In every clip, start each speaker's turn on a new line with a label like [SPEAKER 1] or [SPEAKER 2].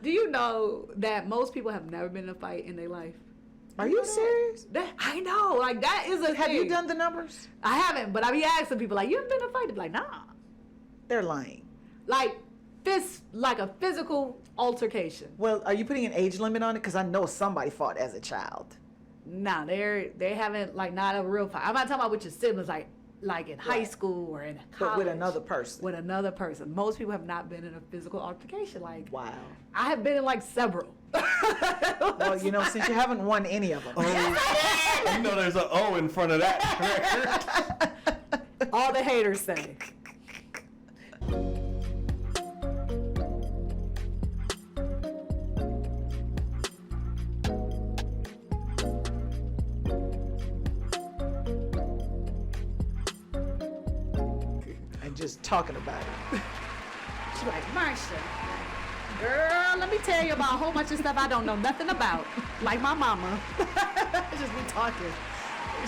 [SPEAKER 1] Do you know that most people have never been in a fight in their life?
[SPEAKER 2] Are you serious?
[SPEAKER 1] I know. Like, that is a
[SPEAKER 2] Have
[SPEAKER 1] thing.
[SPEAKER 2] you done the numbers?
[SPEAKER 1] I haven't, but I be asking people, like, you haven't been in a fight? They're like, nah.
[SPEAKER 2] They're lying.
[SPEAKER 1] Like a physical altercation.
[SPEAKER 2] Well, are you putting an age limit on it? Because I know somebody fought as a child.
[SPEAKER 1] Nah, they haven't, like, not a real fight. I'm not talking about with your siblings, like in high school or in college.
[SPEAKER 2] But with another person.
[SPEAKER 1] With another person. Most people have not been in a physical altercation. Like,
[SPEAKER 2] wow.
[SPEAKER 1] I have been in, like, several.
[SPEAKER 2] Well, you know, since you haven't won any of them.
[SPEAKER 3] You know there's an O in front of that.
[SPEAKER 1] All the haters say.
[SPEAKER 2] Just talking about it.
[SPEAKER 1] She's like, Marsha, girl, let me tell you about a whole bunch of stuff I don't know nothing about. Like my mama. Just be talking.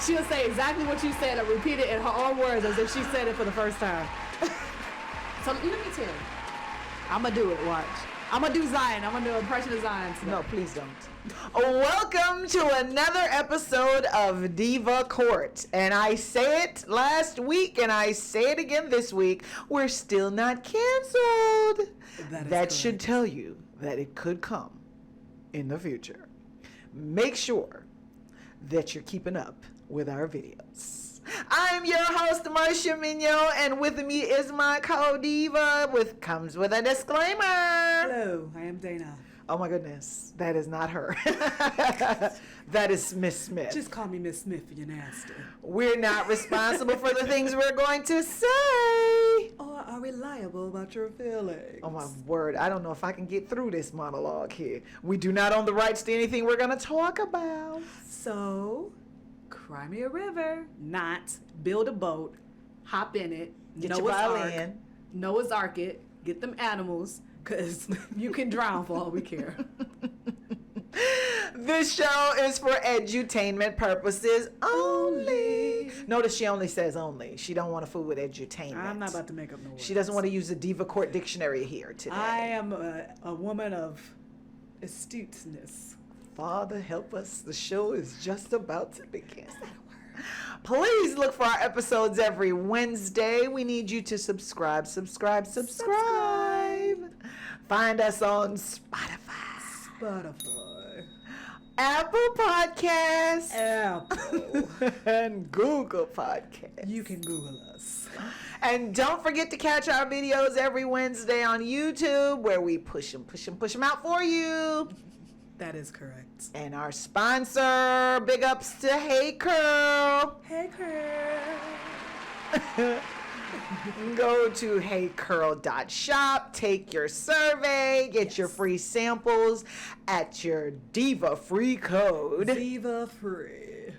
[SPEAKER 1] She'll say exactly what you said and repeat it in her own words as if she said it for the first time. So let me tell you. I'm going to do it, watch. I'm going to do Zion. I'm going to do an impression of Zion today.
[SPEAKER 2] No, please don't. Welcome to another episode of Diva Court. And I say it last week and I say it again this week. We're still not canceled. That should tell you that it could come in the future. Make sure that you're keeping up with our videos. I'm your host, Marsha Mignot, and with me is my co-diva, comes with a disclaimer.
[SPEAKER 1] Hello, I am Dana.
[SPEAKER 2] Oh my goodness, that is not her. That is Miss Smith.
[SPEAKER 1] Just call me Miss Smith, you're nasty.
[SPEAKER 2] We're not responsible for the things we're going to say.
[SPEAKER 1] Or are reliable about your feelings.
[SPEAKER 2] Oh my word, I don't know if I can get through this monologue here. We do not own the rights to anything we're going to talk about.
[SPEAKER 1] So, cry me a river, not build a boat, hop in it,
[SPEAKER 2] Get your violin.
[SPEAKER 1] Noah's Ark it, get them animals, because you can drown for all we care.
[SPEAKER 2] This show is for edutainment purposes only. Notice she only says only. She don't want to fool with edutainment.
[SPEAKER 1] I'm not about to make up no words.
[SPEAKER 2] She doesn't want to use the Diva Court dictionary here today.
[SPEAKER 1] I am a woman of astuteness.
[SPEAKER 2] Father help us. The show is just about to begin. Is that a word? Please look for our episodes every Wednesday. We need you to subscribe. Find us on Spotify. Apple Podcasts. And Google Podcasts.
[SPEAKER 1] You can Google us.
[SPEAKER 2] And don't forget to catch our videos every Wednesday on YouTube where we push them out for you.
[SPEAKER 1] That is correct.
[SPEAKER 2] And our sponsor, big ups to Hey Curl.
[SPEAKER 1] Hey Curl.
[SPEAKER 2] Go to heycurl.shop, take your survey, get your free samples at your DIVAFREE code.
[SPEAKER 1] DIVAFREE.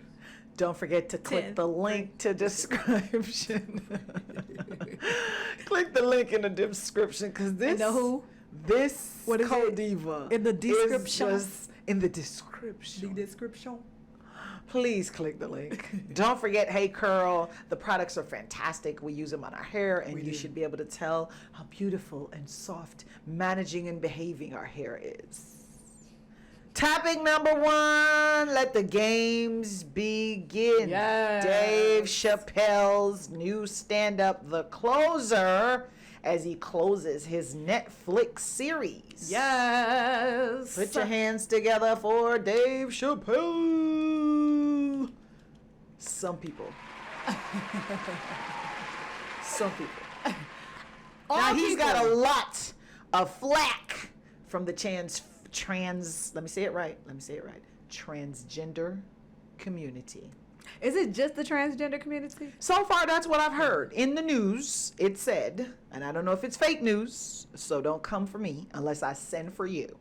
[SPEAKER 2] Don't forget to click the link to description. Click the link in the description because this
[SPEAKER 1] What is
[SPEAKER 2] code
[SPEAKER 1] it?
[SPEAKER 2] Diva
[SPEAKER 1] In the description.
[SPEAKER 2] is just in the description.
[SPEAKER 1] The description.
[SPEAKER 2] Please click the link. Don't forget Hey Curl. The products are fantastic. We use them on our hair, and you should be able to tell how beautiful and soft managing and behaving our hair is. Topic number 1, let the games begin.
[SPEAKER 1] Yes.
[SPEAKER 2] Dave Chappelle's new stand-up, The Closer, as he closes his Netflix series.
[SPEAKER 1] Yes.
[SPEAKER 2] Put your hands together for Dave Chapelle. Some people. Now he's got a lot of flack from the transgender community.
[SPEAKER 1] Is it just the transgender community?
[SPEAKER 2] So far, that's what I've heard. In the news, it said, and I don't know if it's fake news, so don't come for me unless I send for you.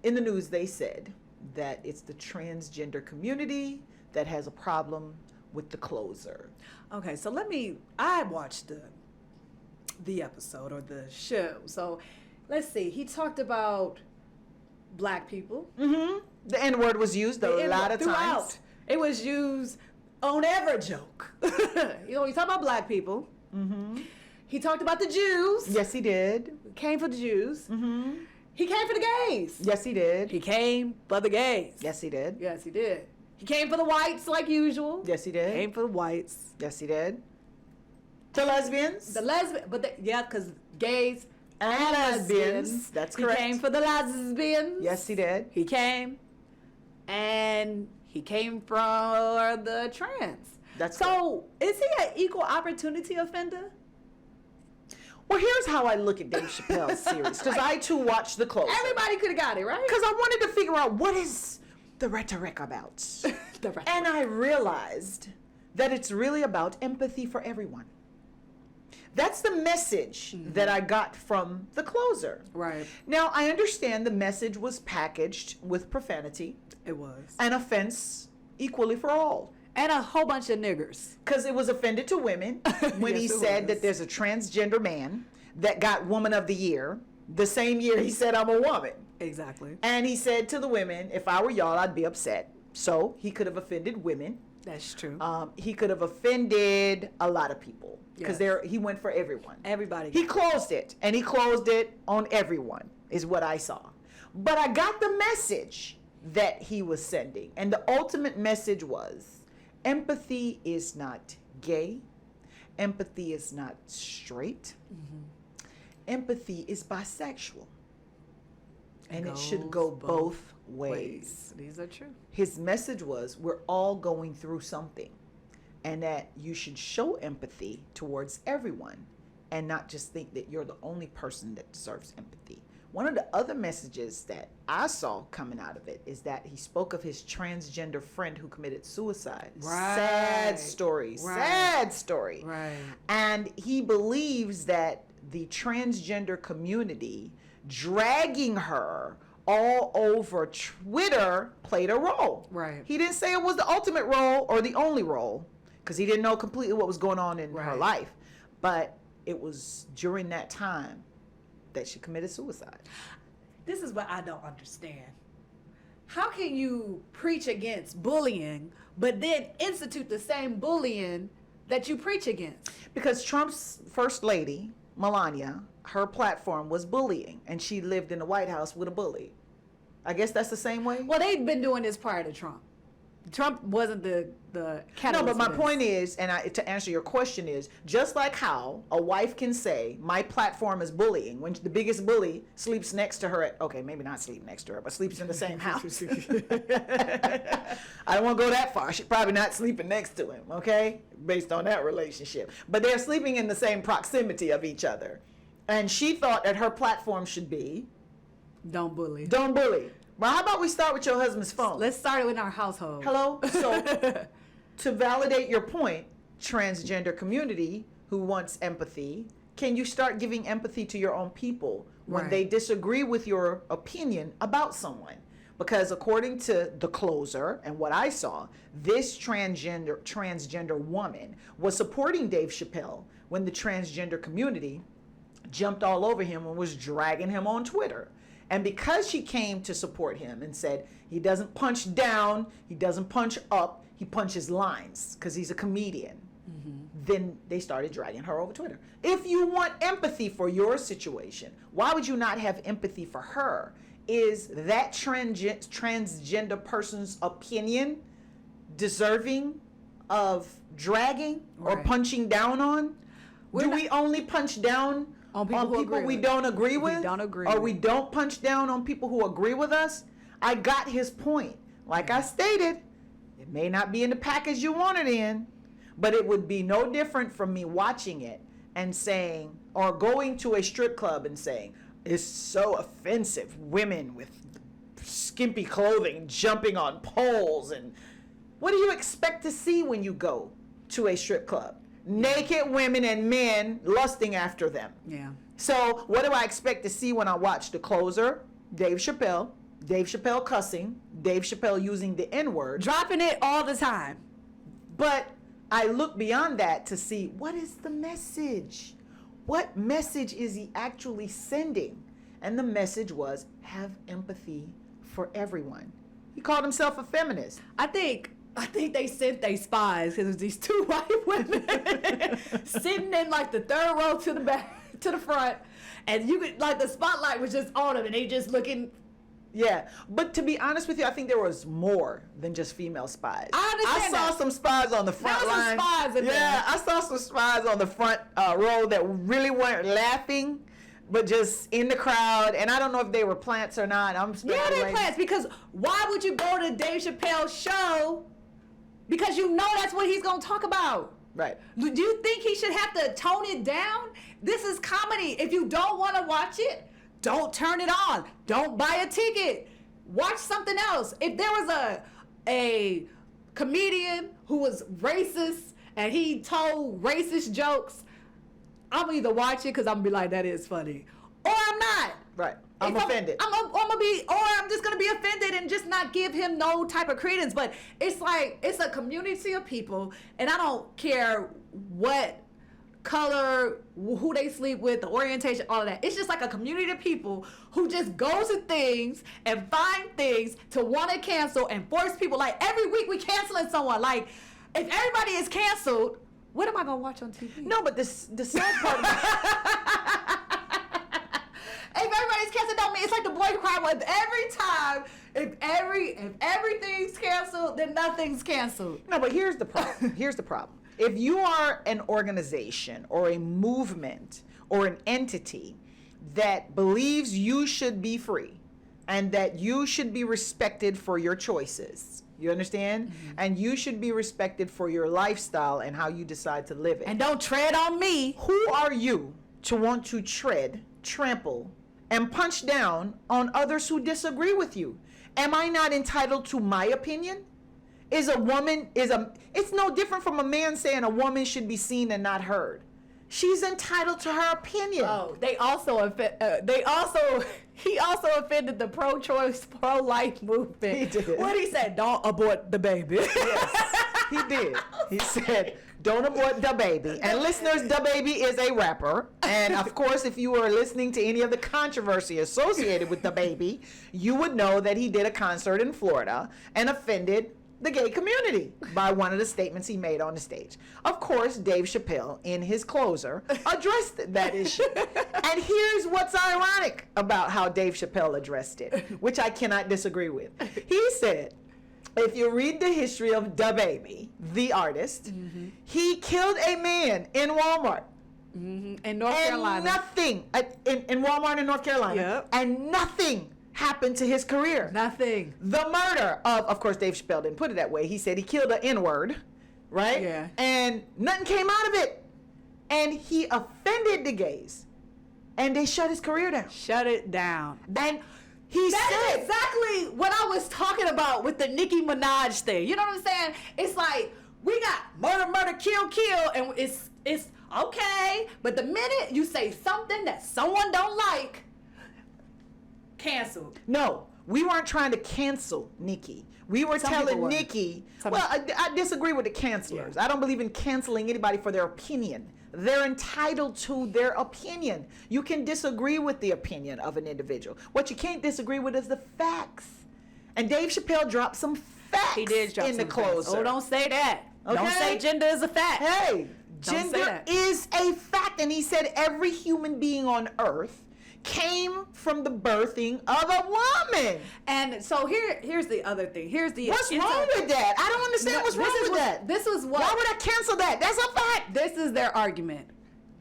[SPEAKER 2] In the news, they said that it's the transgender community that has a problem with The Closer.
[SPEAKER 1] Okay, so I watched the episode or the show. So let's see. He talked about black people.
[SPEAKER 2] Mm-hmm. The N-word was used a lot of times.
[SPEAKER 1] It was used on every joke. You know, you talk about black people.
[SPEAKER 2] Mm-hmm.
[SPEAKER 1] He talked about the Jews.
[SPEAKER 2] Yes, he did.
[SPEAKER 1] Came for the Jews.
[SPEAKER 2] Mm-hmm.
[SPEAKER 1] He came for the gays.
[SPEAKER 2] Yes, he did.
[SPEAKER 1] He came for the gays.
[SPEAKER 2] Yes, he did.
[SPEAKER 1] Yes, he did. He came for the whites like usual.
[SPEAKER 2] Yes, he did.
[SPEAKER 1] Came for the whites.
[SPEAKER 2] Yes, he did. The lesbians.
[SPEAKER 1] The lesbian, because gays
[SPEAKER 2] and lesbians. That's correct.
[SPEAKER 1] He came for the lesbians.
[SPEAKER 2] Yes, he did.
[SPEAKER 1] He came, and he came for the trans.
[SPEAKER 2] That's
[SPEAKER 1] so. Is he an equal opportunity offender?
[SPEAKER 2] Well, here's how I look at Dave Chappelle's series, because I too watched The Closer.
[SPEAKER 1] Everybody could have got it, right?
[SPEAKER 2] Because I wanted to figure out what is the rhetoric about.
[SPEAKER 1] The rhetoric.
[SPEAKER 2] And I realized that it's really about empathy for everyone. That's the message that I got from The Closer.
[SPEAKER 1] Right.
[SPEAKER 2] Now, I understand the message was packaged with profanity.
[SPEAKER 1] It was.
[SPEAKER 2] An offense equally for all.
[SPEAKER 1] And a whole bunch of niggers.
[SPEAKER 2] Because it was offended to women when he said that there's a transgender man that got Woman of the Year the same year he said, I'm a woman.
[SPEAKER 1] Exactly.
[SPEAKER 2] And he said to the women, if I were y'all, I'd be upset. So he could have offended women.
[SPEAKER 1] That's true.
[SPEAKER 2] He could have offended a lot of people because he went for everyone.
[SPEAKER 1] Everybody.
[SPEAKER 2] He closed it, and he closed it on everyone, is what I saw. But I got the message that he was sending, and the ultimate message was, empathy is not gay. Empathy is not straight. Mm-hmm. Empathy is bisexual. And it should go both ways.
[SPEAKER 1] These are true.
[SPEAKER 2] His message was, we're all going through something, and that you should show empathy towards everyone and not just think that you're the only person that deserves empathy. One of the other messages that I saw coming out of it is that he spoke of his transgender friend who committed suicide.
[SPEAKER 1] Right.
[SPEAKER 2] Sad story.
[SPEAKER 1] Right.
[SPEAKER 2] Sad story.
[SPEAKER 1] Right.
[SPEAKER 2] And he believes that the transgender community dragging her all over Twitter played a role.
[SPEAKER 1] Right.
[SPEAKER 2] He didn't say it was the ultimate role or the only role because he didn't know completely what was going on in her life. But it was during that time that she committed suicide.
[SPEAKER 1] This is what I don't understand. How can you preach against bullying, but then institute the same bullying that you preach against?
[SPEAKER 2] Because Trump's first lady, Melania, her platform was bullying, and she lived in the White House with a bully. I guess that's the same way?
[SPEAKER 1] Well, they'd been doing this prior to Trump. Trump wasn't the catalyst.
[SPEAKER 2] No, but my point is, and to answer your question is, just like how a wife can say, my platform is bullying, when the biggest bully sleeps next to her okay, maybe not sleep next to her, but sleeps in the same house. I don't want to go that far. She's probably not sleeping next to him, okay, based on that relationship. But they're sleeping in the same proximity of each other. And she thought that her platform should be,
[SPEAKER 1] don't bully.
[SPEAKER 2] Don't bully. Well, how about we start with your husband's phone?
[SPEAKER 1] Let's start it with our household.
[SPEAKER 2] Hello? So, to validate your point, transgender community who wants empathy, can you start giving empathy to your own people when they disagree with your opinion about someone? Because according to The Closer and what I saw, this transgender woman was supporting Dave Chappelle when the transgender community jumped all over him and was dragging him on Twitter. And because she came to support him and said he doesn't punch down, he doesn't punch up, he punches lines because he's a comedian, then they started dragging her over Twitter. If you want empathy for your situation, why would you not have empathy for her? Is that transgender person's opinion deserving of dragging or punching down on? Do we only punch down on people we don't agree with?
[SPEAKER 1] We don't agree
[SPEAKER 2] or
[SPEAKER 1] with.
[SPEAKER 2] we don't punch down on people who agree with us? I got his point. Like I stated, it may not be in the package you want it in, but it would be no different from me watching it and saying, or going to a strip club and saying, it's so offensive, women with skimpy clothing jumping on poles. And what do you expect to see when you go to a strip club? Naked women and men lusting after them.
[SPEAKER 1] Yeah.
[SPEAKER 2] So what do I expect to see when I watch The Closer? Dave Chappelle cussing, Dave Chappelle using the N-word.
[SPEAKER 1] Dropping it all the time.
[SPEAKER 2] But I look beyond that to see, what is the message? What message is he actually sending? And the message was, have empathy for everyone. He called himself a feminist.
[SPEAKER 1] I think I think they sent their spies because it was these two white women sitting in like the third row to the back, to the front, and you could like the spotlight was just on them, and they just looking.
[SPEAKER 2] Yeah, but to be honest with you, I think there was more than just female spies.
[SPEAKER 1] I understand
[SPEAKER 2] saw
[SPEAKER 1] that.
[SPEAKER 2] some spies on the front
[SPEAKER 1] There was
[SPEAKER 2] line.
[SPEAKER 1] some spies in there.
[SPEAKER 2] I saw some spies on the front row that really weren't laughing, but just in the crowd. And I don't know if they were plants or not. I'm
[SPEAKER 1] Yeah,
[SPEAKER 2] speculating.
[SPEAKER 1] they plans, because why would you go to Dave Chappelle's show? Because you know that's what he's gonna talk about.
[SPEAKER 2] Right.
[SPEAKER 1] Do you think he should have to tone it down? This is comedy. If you don't want to watch it, don't turn it on. Don't buy a ticket. Watch something else. If there was a comedian who was racist and he told racist jokes, I'm gonna either watch it because I'm gonna be like, that is funny, or I'm not.
[SPEAKER 2] Right. I'm offended.
[SPEAKER 1] I'm gonna be, or I'm just gonna be offended and just not give him no type of credence. But it's like, it's a community of people, and I don't care what color, who they sleep with, the orientation, all of that. It's just like a community of people who just goes to things and find things to want to cancel and force people. Like every week we canceling someone. Like if everybody is canceled, what am I gonna watch on TV?
[SPEAKER 2] No, but the sad part of
[SPEAKER 1] If everybody's canceled, don't mean it's like the boy cry with every time. If everything's canceled, then nothing's canceled.
[SPEAKER 2] No, but here's the problem. Here's the problem. If you are an organization or a movement or an entity that believes you should be free and that you should be respected for your choices, you understand? Mm-hmm. And you should be respected for your lifestyle and how you decide to live it.
[SPEAKER 1] And don't tread on me.
[SPEAKER 2] Who are you to want to tread, trample, and punch down on others who disagree with you? Am I not entitled to my opinion? It's no different from a man saying a woman should be seen and not heard. She's entitled to her opinion.
[SPEAKER 1] Oh, he also offended the pro-choice, pro-life movement.
[SPEAKER 2] He did.
[SPEAKER 1] What he said? Don't abort the baby.
[SPEAKER 2] Yes, he did. He said, don't abort the baby. And listeners, the baby is a rapper. And of course, if you were listening to any of the controversy associated with the baby, you would know that he did a concert in Florida and offended the gay community by one of the statements he made on the stage. Of course, Dave Chappelle, in his closer, addressed that issue. And here's what's ironic about how Dave Chappelle addressed it, which I cannot disagree with. He said, if you read the history of DaBaby, the artist, mm-hmm. he killed a man in Walmart.
[SPEAKER 1] Mm-hmm. In North Carolina.
[SPEAKER 2] Nothing, in Walmart in North Carolina.
[SPEAKER 1] Yep.
[SPEAKER 2] And nothing happened to his career.
[SPEAKER 1] Nothing.
[SPEAKER 2] The murder of course, Dave Chappelle didn't put it that way. He said he killed an N-word, right?
[SPEAKER 1] Yeah.
[SPEAKER 2] And nothing came out of it. And he offended the gays. And they shut his career down.
[SPEAKER 1] Shut it down.
[SPEAKER 2] And he
[SPEAKER 1] That
[SPEAKER 2] said
[SPEAKER 1] is exactly what I was talking about with the Nicki Minaj thing. You know what I'm saying? It's like, we got murder, kill, and it's okay. But the minute you say something that someone don't like, canceled.
[SPEAKER 2] No, we weren't trying to cancel Nicki. We were telling Nicki, I disagree with the cancelers. Yeah. I don't believe in canceling anybody for their opinion. They're entitled to their opinion. You can disagree with the opinion of an individual. What you can't disagree with is the facts. And Dave Chappelle dropped some facts
[SPEAKER 1] he did drop
[SPEAKER 2] in the
[SPEAKER 1] facts.
[SPEAKER 2] closer.
[SPEAKER 1] Oh, don't say that.
[SPEAKER 2] Okay?
[SPEAKER 1] Don't say gender is a fact.
[SPEAKER 2] Hey,
[SPEAKER 1] Don't say
[SPEAKER 2] gender
[SPEAKER 1] that.
[SPEAKER 2] is a fact. And he said every human being on earth came from the birthing of a woman.
[SPEAKER 1] And so here's the other thing.
[SPEAKER 2] What's wrong with that? I don't understand what's wrong with that.
[SPEAKER 1] This is what.
[SPEAKER 2] Why would I cancel that? That's a fact.
[SPEAKER 1] This is their argument.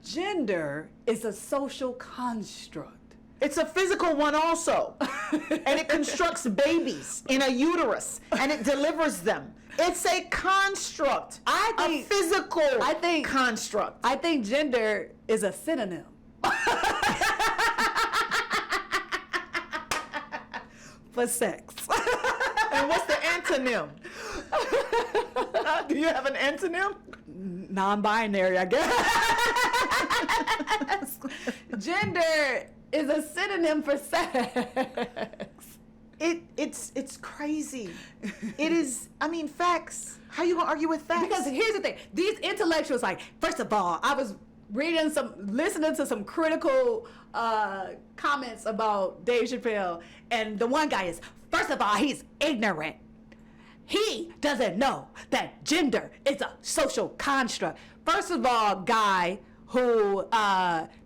[SPEAKER 1] Gender is a social construct.
[SPEAKER 2] It's a physical one also. And it constructs babies in a uterus and it delivers them. It's a construct. A physical construct.
[SPEAKER 1] I think gender is a synonym. For sex.
[SPEAKER 2] And what's the antonym? Do you have an antonym?
[SPEAKER 1] Non-binary, I guess. Gender is a synonym for sex.
[SPEAKER 2] It's crazy. It is. I mean, facts. How you gonna argue with facts?
[SPEAKER 1] Because here's the thing: these intellectuals, like, first of all, I was listening to some critical comments about Dave Chappelle, and the one guy is, first of all, he's ignorant. he doesn't know that gender is a social construct. First of all, guy who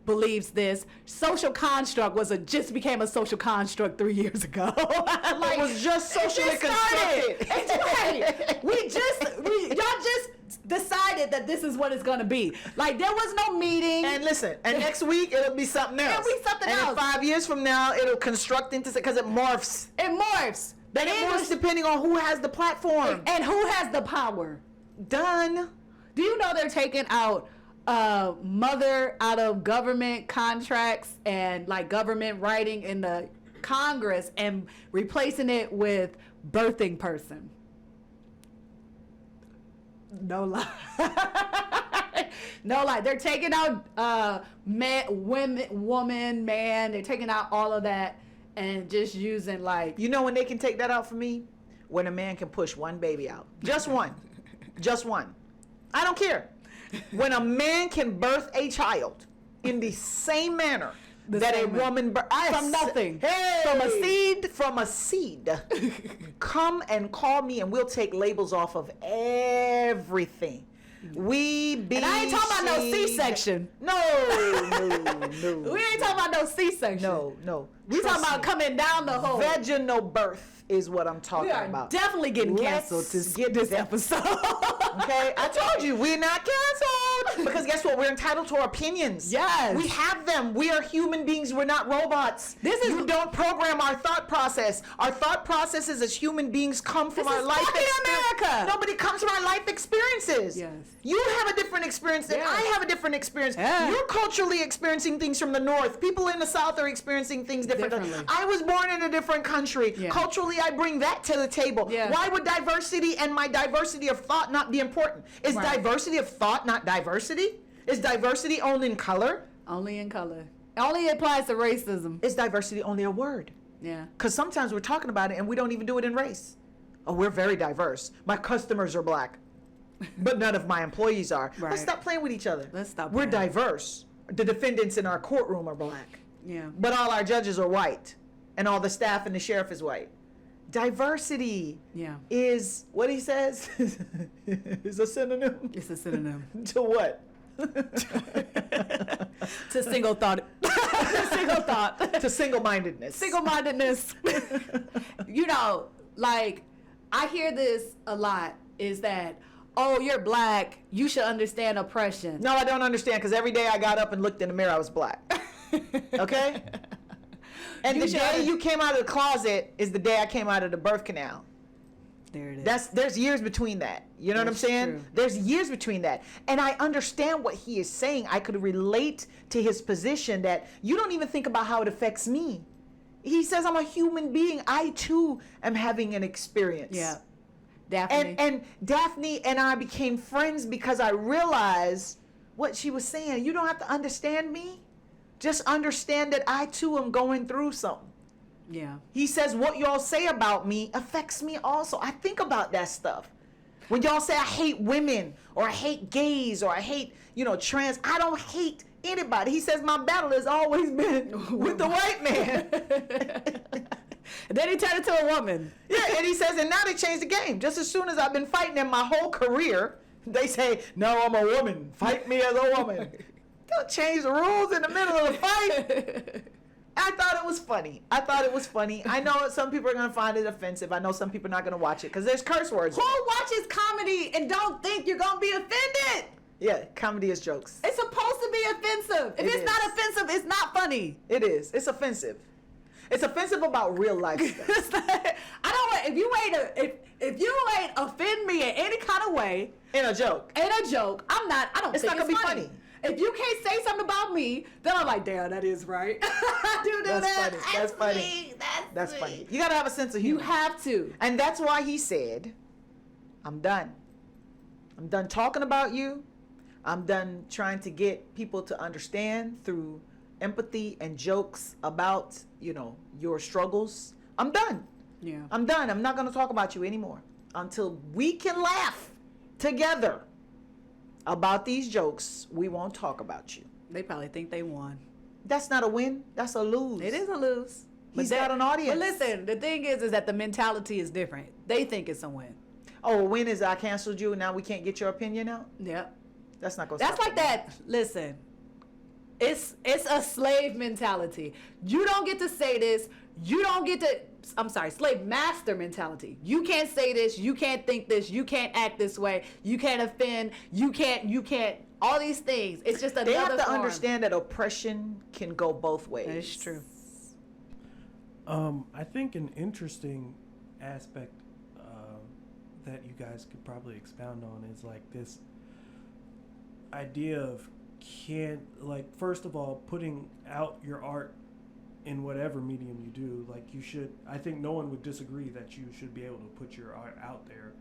[SPEAKER 1] believes this, social construct just became a social construct 3 years ago.
[SPEAKER 2] It was just socially constructed.
[SPEAKER 1] Y'all just decided that this is what it's gonna be. Like, there was no meeting.
[SPEAKER 2] And listen, and next week it'll be something else.
[SPEAKER 1] It'll be something else.
[SPEAKER 2] And 5 years from now, it'll construct into, because it morphs.
[SPEAKER 1] It morphs.
[SPEAKER 2] Then it morphs depending on who has the platform.
[SPEAKER 1] And who has the power.
[SPEAKER 2] Done.
[SPEAKER 1] Do you know they're taking out mother out of government contracts and like government writing in the Congress and replacing it with birthing person? No lie. No lie. They're taking out woman, man. They're taking out all of that and just using like.
[SPEAKER 2] You know when they can take that out for me? When a man can push one baby out. Just one. Just one. I don't care. When a man can birth a child in the same manner that a woman
[SPEAKER 1] from nothing.
[SPEAKER 2] Hey,
[SPEAKER 1] From a seed.
[SPEAKER 2] Come and call me and we'll take labels off of everything. And
[SPEAKER 1] I ain't talking about no C-section.
[SPEAKER 2] No.
[SPEAKER 1] We ain't talking about no C-section.
[SPEAKER 2] No.
[SPEAKER 1] We talking about coming down the hole.
[SPEAKER 2] Vaginal birth is what I'm talking about.
[SPEAKER 1] Definitely getting canceled to this episode.
[SPEAKER 2] Okay, I told you we're not canceled because guess what? We're entitled to our opinions.
[SPEAKER 1] Yes,
[SPEAKER 2] we have them. We are human beings. We're not robots. You don't program our thought process. Our thought processes as human beings come from our life experience.
[SPEAKER 1] America.
[SPEAKER 2] Nobody comes from our life experiences.
[SPEAKER 1] Yes.
[SPEAKER 2] You have a different experience than I have a different experience.
[SPEAKER 1] Yeah.
[SPEAKER 2] You're culturally experiencing things from the north. People in the south are experiencing things differently. I was born in a different country. Yeah. Culturally, I bring that to the table. Yeah. Why would diversity and my diversity of thought not be important? Is diversity of thought not diversity? Is diversity only in color?
[SPEAKER 1] Only in color. It only applies to racism.
[SPEAKER 2] Is diversity only a word?
[SPEAKER 1] Yeah.
[SPEAKER 2] Because sometimes we're talking about it and we don't even do it in race. Oh, we're very diverse. My customers are black, but none of my employees are.
[SPEAKER 1] Right.
[SPEAKER 2] Let's stop playing with each other.
[SPEAKER 1] Let's stop.
[SPEAKER 2] We're diverse. The defendants in our courtroom are black.
[SPEAKER 1] Yeah.
[SPEAKER 2] But all our judges are white, and all the staff and the sheriff is white. Diversity is what he says is a synonym.
[SPEAKER 1] It's a synonym
[SPEAKER 2] to what?
[SPEAKER 1] To single thought. To single thought.
[SPEAKER 2] To single-mindedness.
[SPEAKER 1] Single-mindedness. You know, like I hear this a lot. Is that, oh, you're black, you should understand oppression.
[SPEAKER 2] No, I don't understand because every day I got up and looked in the mirror, I was black. Okay? And the day you came out of the closet is the day I came out of the birth canal.
[SPEAKER 1] There it is.
[SPEAKER 2] There's years between that. You know what I'm saying?
[SPEAKER 1] True.
[SPEAKER 2] There's years between that. And I understand what he is saying. I could relate to his position that you don't even think about how it affects me. He says I'm a human being. I too am having an experience.
[SPEAKER 1] Yeah. Daphne.
[SPEAKER 2] And Daphne and I became friends because I realized what she was saying. You don't have to understand me. Just understand that I too am going through something.
[SPEAKER 1] Yeah.
[SPEAKER 2] He says what y'all say about me affects me also. I think about that stuff. When y'all say I hate women or I hate gays or I hate, trans, I don't hate anybody. He says my battle has always been with the white man.
[SPEAKER 1] And then he turned into a woman.
[SPEAKER 2] Yeah, and he says, and now they changed the game. Just as soon as I've been fighting them my whole career, they say, no, I'm a woman. Fight me as a woman. Don't change the rules in the middle of the fight. I thought it was funny. I know some people are going to find it offensive. I know some people are not going to watch it because there's curse words.
[SPEAKER 1] Who watches comedy and don't think you're going to be offended?
[SPEAKER 2] Yeah, comedy is jokes.
[SPEAKER 1] It's supposed to be offensive. If it's not offensive, it's not funny.
[SPEAKER 2] It is. It's offensive. It's offensive about real life stuff.
[SPEAKER 1] I don't want, if you ain't offend me in any kind of way.
[SPEAKER 2] In a joke.
[SPEAKER 1] I don't
[SPEAKER 2] it's
[SPEAKER 1] think
[SPEAKER 2] not going to be funny.
[SPEAKER 1] If you can't say something about me, then I'm like, damn, that is right.
[SPEAKER 2] That's funny. That's funny. You got to have a sense of humor.
[SPEAKER 1] You have to.
[SPEAKER 2] And that's why he said, I'm done. I'm done talking about you. I'm done trying to get people to understand through empathy and jokes about, your struggles. I'm done.
[SPEAKER 1] Yeah.
[SPEAKER 2] I'm done. I'm not going to talk about you anymore until we can laugh together about these jokes. We won't talk about you.
[SPEAKER 1] They probably think they won.
[SPEAKER 2] That's not a win. That's a lose.
[SPEAKER 1] It is a lose.
[SPEAKER 2] He's got an audience.
[SPEAKER 1] But listen, the thing is that the mentality is different. They think it's a win.
[SPEAKER 2] Oh, when is I canceled you and now we can't get your opinion out?
[SPEAKER 1] Yep.
[SPEAKER 2] That's not going
[SPEAKER 1] That's like that. Listen, it's a slave mentality. You don't get to say this. You don't get to. I'm sorry, slave master mentality. You can't say this. You can't think this. You can't act this way. You can't offend. You can't. All these things. It's just another.
[SPEAKER 2] They have to
[SPEAKER 1] form.
[SPEAKER 2] understand that oppression can go both ways.
[SPEAKER 1] That is true.
[SPEAKER 3] I think an interesting aspect that you guys could probably expound on is like this idea of first of all, putting out your art in whatever medium you do, like you should, I think no one would disagree that you should be able to put your art out there,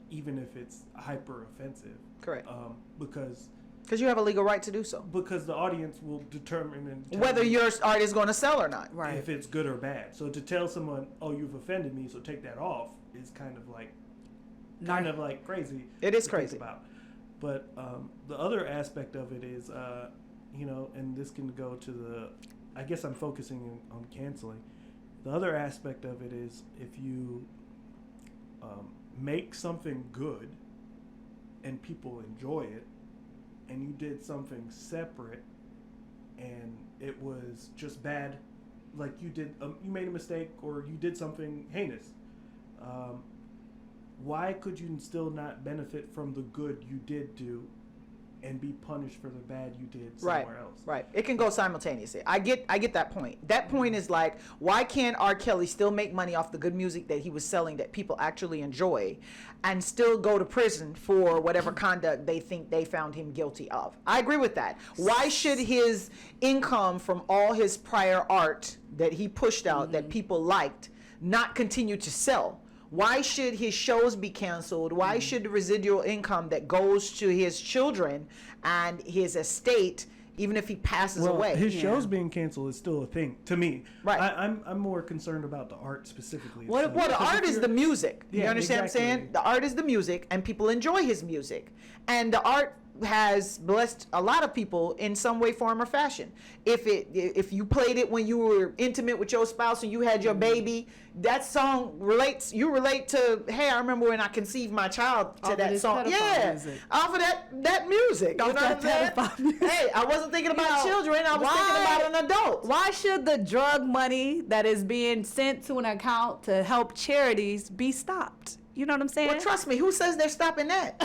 [SPEAKER 3] even if it's hyper offensive.
[SPEAKER 2] Correct.
[SPEAKER 3] Because
[SPEAKER 2] you have a legal right to do so.
[SPEAKER 3] Because the audience will determine
[SPEAKER 2] whether your art is going to sell or not.
[SPEAKER 1] Right.
[SPEAKER 3] If it's good or bad. So to tell someone, oh, you've offended me, so take that off, is kind of like crazy.
[SPEAKER 2] It is
[SPEAKER 3] to
[SPEAKER 2] crazy.
[SPEAKER 3] think about. But the other aspect of it is, and this can go to I guess I'm focusing on canceling. The other aspect of it is if you make something good and people enjoy it, and you did something separate and it was just bad, like you made a mistake or you did something heinous, why could you still not benefit from the good you did do and be punished for the bad you did somewhere else?
[SPEAKER 2] Right. It can go simultaneously. I get that point. That point is like, why can't R. Kelly still make money off the good music that he was selling that people actually enjoy and still go to prison for whatever conduct they think they found him guilty of? I agree with that. Why should his income from all his prior art that he pushed out that people liked not continue to sell? Why should his shows be canceled? Why should the residual income that goes to his children and his estate, even if he passes away?
[SPEAKER 3] His shows being canceled is still a thing to me.
[SPEAKER 2] Right.
[SPEAKER 3] I'm more concerned about the art specifically.
[SPEAKER 2] Well, the art is the music. You
[SPEAKER 3] Yeah,
[SPEAKER 2] understand what I'm saying?
[SPEAKER 3] exactly.
[SPEAKER 2] The art is the music, and people enjoy his music. And the art has blessed a lot of people in some way, form, or fashion. If you played it when you were intimate with your spouse and you had your baby, that song you relate to, hey, I remember when I conceived my child, to
[SPEAKER 1] Off of
[SPEAKER 2] that
[SPEAKER 1] this
[SPEAKER 2] song.
[SPEAKER 1] pedophile
[SPEAKER 2] Yeah,
[SPEAKER 1] music.
[SPEAKER 2] off of that music. You know
[SPEAKER 1] Off
[SPEAKER 2] what
[SPEAKER 1] that
[SPEAKER 2] I'm
[SPEAKER 1] pedophile
[SPEAKER 2] saying?
[SPEAKER 1] music.
[SPEAKER 2] Hey, I wasn't thinking about
[SPEAKER 1] You know,
[SPEAKER 2] children, I was thinking about an adult.
[SPEAKER 1] Why should the drug money that is being sent to an account to help charities be stopped? You know what I'm saying?
[SPEAKER 2] Well, trust me, who says they're stopping that?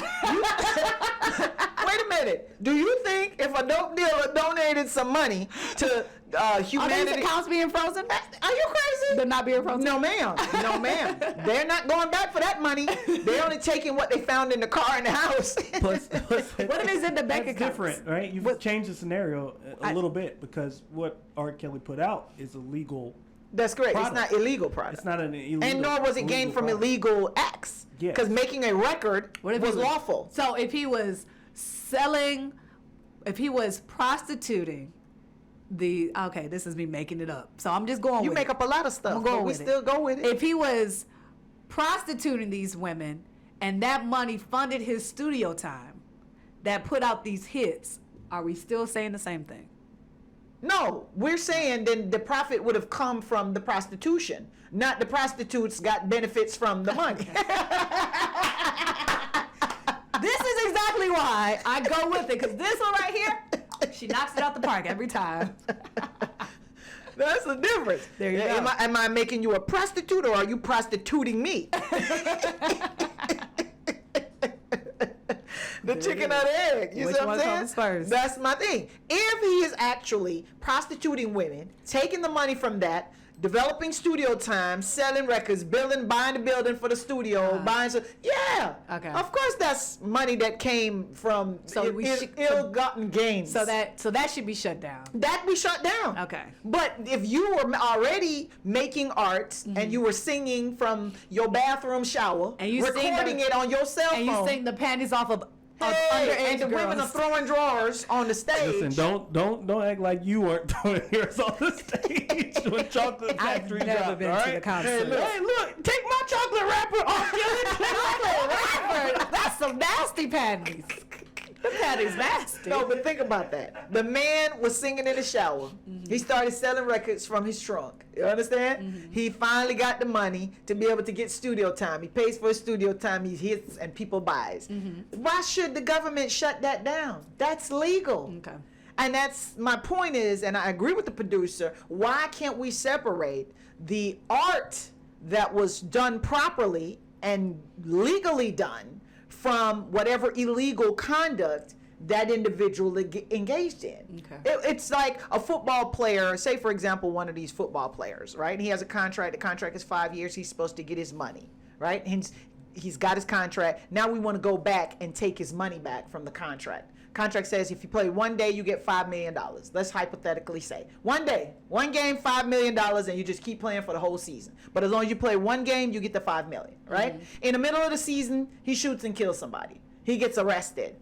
[SPEAKER 2] Wait a minute. Do you think if a dope dealer donated some money to
[SPEAKER 1] Are these
[SPEAKER 2] humanity?
[SPEAKER 1] accounts being frozen?
[SPEAKER 2] Are you crazy?
[SPEAKER 1] They're not being frozen?
[SPEAKER 2] No, ma'am. No, ma'am. They're not going back for that money. They're only taking what they found in the car in the house.
[SPEAKER 3] Plus,
[SPEAKER 1] What if it's in the bank
[SPEAKER 3] that's
[SPEAKER 1] accounts?
[SPEAKER 3] different, right? You've changed the scenario a little bit because what R. Kelly put out is illegal.
[SPEAKER 2] That's correct.
[SPEAKER 3] Product.
[SPEAKER 2] It's not illegal product.
[SPEAKER 3] It's not an illegal.
[SPEAKER 2] And nor was it gained from
[SPEAKER 3] product.
[SPEAKER 2] illegal acts.
[SPEAKER 3] Yes.
[SPEAKER 2] Because making a record
[SPEAKER 1] What if
[SPEAKER 2] was
[SPEAKER 1] he was
[SPEAKER 2] lawful.
[SPEAKER 1] So if he was prostituting this is me making it up. So I'm just going
[SPEAKER 2] You
[SPEAKER 1] with
[SPEAKER 2] make
[SPEAKER 1] it.
[SPEAKER 2] up a lot of stuff,
[SPEAKER 1] I'm
[SPEAKER 2] but
[SPEAKER 1] going
[SPEAKER 2] we
[SPEAKER 1] with it.
[SPEAKER 2] still go with it.
[SPEAKER 1] If he was prostituting these women and that money funded his studio time that put out these hits, are we still saying the same thing?
[SPEAKER 2] No, we're saying then the profit would have come from the prostitution, not the prostitutes got benefits from the money.
[SPEAKER 1] This is exactly why I go with it, because this one right here, she knocks it out the park every time.
[SPEAKER 2] That's the difference.
[SPEAKER 1] There you go.
[SPEAKER 2] Am I making you a prostitute or are you prostituting me? The chicken or the egg. You
[SPEAKER 1] Which
[SPEAKER 2] see what
[SPEAKER 1] one
[SPEAKER 2] I'm saying?
[SPEAKER 1] comes first?
[SPEAKER 2] That's my thing. If he is actually prostituting women, taking the money from that, developing studio time, selling records, buying the building for the studio,
[SPEAKER 1] Okay.
[SPEAKER 2] Of course that's money that came from ill-gotten gains.
[SPEAKER 1] So that should be shut down.
[SPEAKER 2] That we shut down.
[SPEAKER 1] Okay.
[SPEAKER 2] But if you were already making art and you were singing from your bathroom shower,
[SPEAKER 1] And you sing
[SPEAKER 2] recording it on your cell
[SPEAKER 1] And
[SPEAKER 2] phone,
[SPEAKER 1] you sing the panties off of underage
[SPEAKER 2] and the women are
[SPEAKER 1] girls.
[SPEAKER 2] throwing drawers on the stage.
[SPEAKER 3] Listen, don't act like you weren't throwing yours on the stage when Chocolate
[SPEAKER 1] I've
[SPEAKER 3] Factory
[SPEAKER 1] never
[SPEAKER 3] dropped,
[SPEAKER 1] been
[SPEAKER 3] all
[SPEAKER 1] to
[SPEAKER 3] right?
[SPEAKER 1] the concert.
[SPEAKER 3] Hey, look, take my chocolate wrapper off,
[SPEAKER 1] Chocolate wrapper. That's some nasty panties. The Patty's nasty.
[SPEAKER 2] No, but think about that. The man was singing in the shower. He started selling records from his trunk. You understand? He finally got the money to be able to get studio time. He pays for his studio time. He hits and people buys. Why should the government shut that down? That's legal.
[SPEAKER 1] Okay.
[SPEAKER 2] And that's my point is, and I agree with the producer, why can't we separate the art that was done properly and legally done from whatever illegal conduct that individual engaged in?
[SPEAKER 1] Okay.
[SPEAKER 2] It's like a football player, say for example, one of these football players, right? He has a contract, the contract is 5 years, he's supposed to get his money, right? He's got his contract. Now we want to go back and take his money back from the contract. Contract says if you play one day, you get $5 million. Let's hypothetically say one day, one game, $5 million, and you just keep playing for the whole season. But as long as you play one game, you get the $5 million, right? In the middle of the season, he shoots and kills somebody. He gets arrested.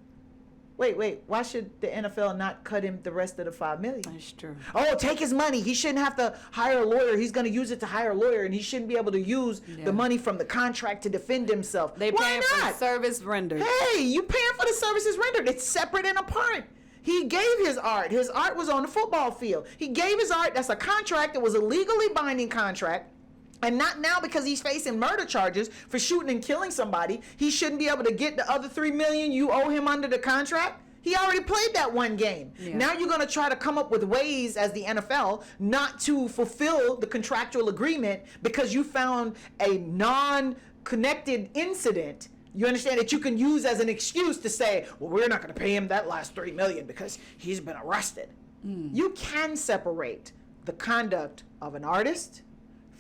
[SPEAKER 2] Wait, why should the NFL not cut him the rest of the $5 million?
[SPEAKER 1] That's true.
[SPEAKER 2] Oh, take his money. He shouldn't have to hire a lawyer. He's going to use it to hire a lawyer, and he shouldn't be able to use the money from the contract to defend himself.
[SPEAKER 1] They
[SPEAKER 2] Why
[SPEAKER 1] paying
[SPEAKER 2] not?
[SPEAKER 1] for service rendered.
[SPEAKER 2] Hey, you paying for the services rendered. It's separate and apart. He gave his art. His art was on the football field. He gave his art. That's a contract. It was a legally binding contract. And not now because he's facing murder charges for shooting and killing somebody. He shouldn't be able to get the other $3 million you owe him under the contract. He already played that one game.
[SPEAKER 1] Yeah.
[SPEAKER 2] Now you're going to try to come up with ways as the NFL not to fulfill the contractual agreement because you found a non-connected incident. You understand that you can use as an excuse to say, well, we're not going to pay him that last $3 million because he's been arrested. You can separate the conduct of an artist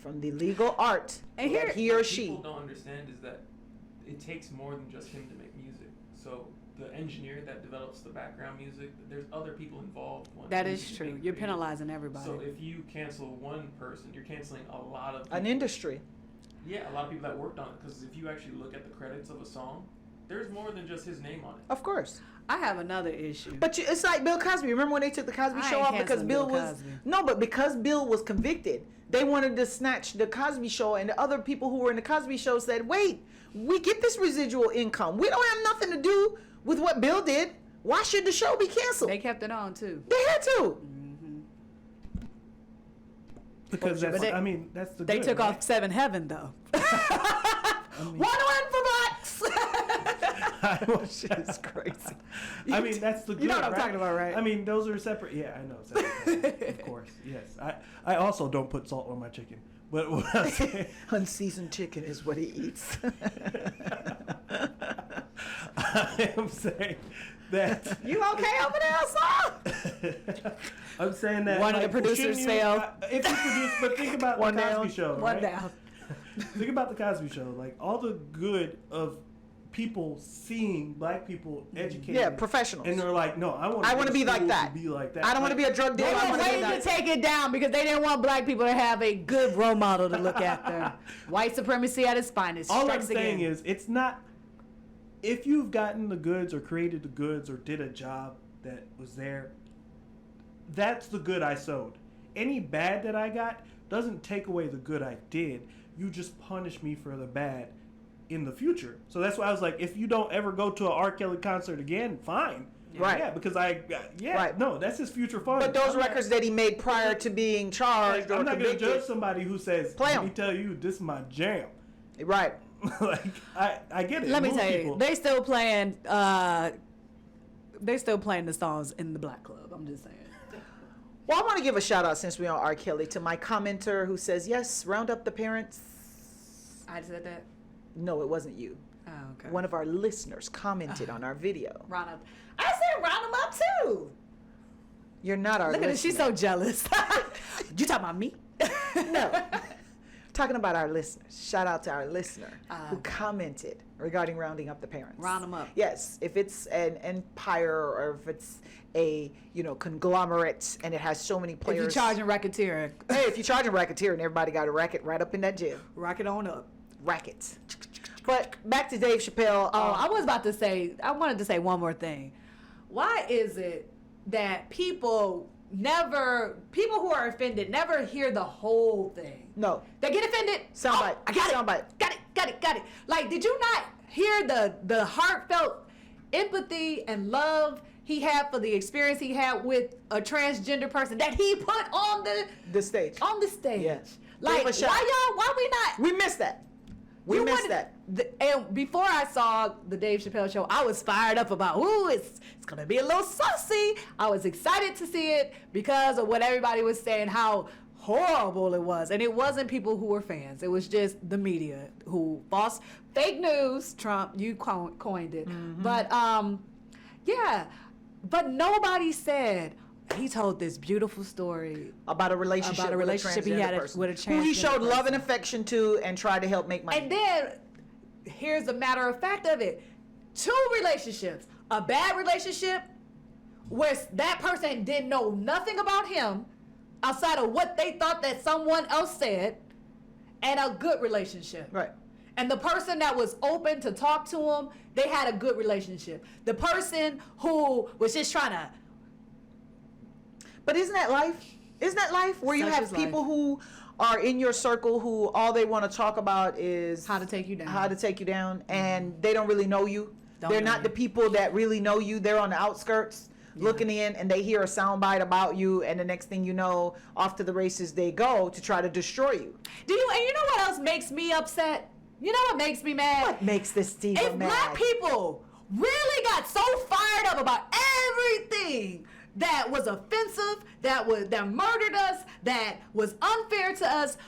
[SPEAKER 2] from the legal art
[SPEAKER 1] And
[SPEAKER 2] that
[SPEAKER 1] here-
[SPEAKER 2] he or
[SPEAKER 4] What
[SPEAKER 2] she.
[SPEAKER 4] people don't understand is that it takes more than just him to make music. So the engineer that develops the background music, there's other people involved. When
[SPEAKER 1] That
[SPEAKER 4] music
[SPEAKER 1] is true.
[SPEAKER 4] being
[SPEAKER 1] You're
[SPEAKER 4] created.
[SPEAKER 1] penalizing everybody.
[SPEAKER 4] So if you cancel one person, you're canceling a lot of people.
[SPEAKER 2] An industry.
[SPEAKER 4] Yeah, a lot of people that worked on it. Because if you actually look at the credits of a song, there's more than just his name on it.
[SPEAKER 2] Of course.
[SPEAKER 1] I have another issue.
[SPEAKER 2] But it's like Bill Cosby. Remember when they took the Cosby
[SPEAKER 1] I
[SPEAKER 2] Show
[SPEAKER 1] ain't
[SPEAKER 2] off because
[SPEAKER 1] canceling
[SPEAKER 2] Bill
[SPEAKER 1] Bill
[SPEAKER 2] was
[SPEAKER 1] Cosby.
[SPEAKER 2] no, but because Bill was convicted, they wanted to snatch the Cosby Show, and the other people who were in the Cosby Show said, "Wait, we get this residual income. We don't have nothing to do with what Bill did. Why should the show be canceled?"
[SPEAKER 1] They kept it on too.
[SPEAKER 2] They had to.
[SPEAKER 3] Because
[SPEAKER 1] But
[SPEAKER 3] that's,
[SPEAKER 1] they-
[SPEAKER 3] I mean, that's the
[SPEAKER 1] They
[SPEAKER 3] good,
[SPEAKER 1] took
[SPEAKER 3] right?
[SPEAKER 1] off Seven Heaven though.
[SPEAKER 2] One for blacks.
[SPEAKER 3] Shit
[SPEAKER 2] is crazy.
[SPEAKER 3] I mean, that's the good,
[SPEAKER 1] You know what I'm
[SPEAKER 3] right?
[SPEAKER 1] talking about, right?
[SPEAKER 3] I mean, those are separate. Yeah, I know. Separate, of course, yes. I also don't put salt on my chicken. But what I'm saying,
[SPEAKER 2] Unseasoned chicken is what he eats.
[SPEAKER 3] I am saying that.
[SPEAKER 2] You okay over there, son?
[SPEAKER 3] I'm saying that
[SPEAKER 1] One of the
[SPEAKER 3] like,
[SPEAKER 1] producers
[SPEAKER 3] shouldn't you-
[SPEAKER 1] failed.
[SPEAKER 3] If you produce, but think about
[SPEAKER 2] One
[SPEAKER 3] the Cosby
[SPEAKER 2] down.
[SPEAKER 3] Show,
[SPEAKER 1] One
[SPEAKER 3] right?
[SPEAKER 1] down.
[SPEAKER 3] Think about the Cosby Show. Like all the good of people seeing black people educated.
[SPEAKER 2] Yeah, professionals.
[SPEAKER 3] And they're like, no, I
[SPEAKER 2] I want to be like that.
[SPEAKER 3] Be like that.
[SPEAKER 2] I don't want to be a drug
[SPEAKER 1] They
[SPEAKER 2] dealer. I
[SPEAKER 1] were
[SPEAKER 2] want to be
[SPEAKER 1] waiting to
[SPEAKER 2] that.
[SPEAKER 1] take it down because they didn't want black people to have a good role model to look after. White supremacy at its finest.
[SPEAKER 3] All I'm
[SPEAKER 1] strikes
[SPEAKER 3] saying
[SPEAKER 1] again.
[SPEAKER 3] is, it's not. If you've gotten the goods or created the goods or did a job that was there, that's the good I sowed. Any bad that I got doesn't take away the good I did. You just punish me for the bad in the future. So that's why I was like, if you don't ever go to an R. Kelly concert again, fine.
[SPEAKER 2] Right.
[SPEAKER 3] Yeah, because
[SPEAKER 2] Right.
[SPEAKER 3] no, that's his future fund.
[SPEAKER 2] But those
[SPEAKER 3] I'm not-
[SPEAKER 2] records that he made prior to being charged
[SPEAKER 3] like,
[SPEAKER 2] or
[SPEAKER 3] I'm not going to
[SPEAKER 2] convicted.
[SPEAKER 3] judge somebody who says,
[SPEAKER 2] Play
[SPEAKER 3] let
[SPEAKER 2] 'em.
[SPEAKER 3] me tell you, this is my jam.
[SPEAKER 2] Right.
[SPEAKER 3] Like, I get it.
[SPEAKER 1] Let me
[SPEAKER 3] Most
[SPEAKER 1] tell
[SPEAKER 3] people-
[SPEAKER 1] you, they still playing the songs in the Black Club. I'm just saying.
[SPEAKER 2] Well, I want to give a shout out since we're on R. Kelly to my commenter who says, yes, round up the parents.
[SPEAKER 1] I said that.
[SPEAKER 2] No, it wasn't you.
[SPEAKER 1] Oh, okay.
[SPEAKER 2] One of our listeners commented on our video.
[SPEAKER 1] Round up. I said round them up too.
[SPEAKER 2] You're not our
[SPEAKER 1] Look at
[SPEAKER 2] listener.
[SPEAKER 1] this. She's so jealous. You talking about me?
[SPEAKER 2] No. Talking about our listeners. Shout out to our listener who
[SPEAKER 1] Okay.
[SPEAKER 2] commented regarding rounding up the parents.
[SPEAKER 1] Round 'em up.
[SPEAKER 2] Yes, if it's an empire or if it's a conglomerate and it has so many
[SPEAKER 1] If
[SPEAKER 2] players.
[SPEAKER 1] you're charging racketeering,
[SPEAKER 2] Hey, if you're charging racketeer and everybody got a racket right up in that jail.
[SPEAKER 1] rock it on up.
[SPEAKER 2] Rackets. But back to Dave Chappelle.
[SPEAKER 1] Oh, I wanted to say one more thing. Why is it that people who are offended never hear the whole thing?
[SPEAKER 2] No.
[SPEAKER 1] They get offended.
[SPEAKER 2] Soundbite.
[SPEAKER 1] I got
[SPEAKER 2] Soundbite.
[SPEAKER 1] it. Got it. Like, did you not hear the heartfelt empathy and love he had for the experience he had with a transgender person that he put on
[SPEAKER 2] the stage.
[SPEAKER 1] On the stage.
[SPEAKER 2] Yes.
[SPEAKER 1] Like, why we not?
[SPEAKER 2] We missed that. We missed that.
[SPEAKER 1] And before I saw the Dave Chappelle show, I was fired up about, it's going to be a little saucy. I was excited to see it because of what everybody was saying, how horrible it was. And it wasn't people who were fans. It was just the media who fake news. Trump, you coined it. Mm-hmm. But yeah, but nobody said he told this beautiful story
[SPEAKER 2] about a relationship
[SPEAKER 1] he had with a transgender
[SPEAKER 2] who he showed love
[SPEAKER 1] person.
[SPEAKER 2] and affection to and tried to help make money.
[SPEAKER 1] And then here's the matter of fact of it: 2 relationships, a bad relationship where that person didn't know nothing about him outside of what they thought that someone else said, and a good relationship.
[SPEAKER 2] Right.
[SPEAKER 1] And the person that was open to talk to him, they had a good relationship. The person who was just trying to.
[SPEAKER 2] But isn't that life? Isn't that life? Where you have people who are in your circle who all they want to talk about is
[SPEAKER 1] how to take you down.
[SPEAKER 2] And they don't really know you. They're not the people that really know you. They're on the outskirts looking in, and they hear a soundbite about you, and the next thing you know, off to the races they go to try to destroy you.
[SPEAKER 1] And you know what else makes me upset? You know what makes me mad?
[SPEAKER 2] What makes this Diva
[SPEAKER 1] if
[SPEAKER 2] mad?
[SPEAKER 1] Black people really got so fired up about everything that was offensive, that murdered us, that was unfair to us,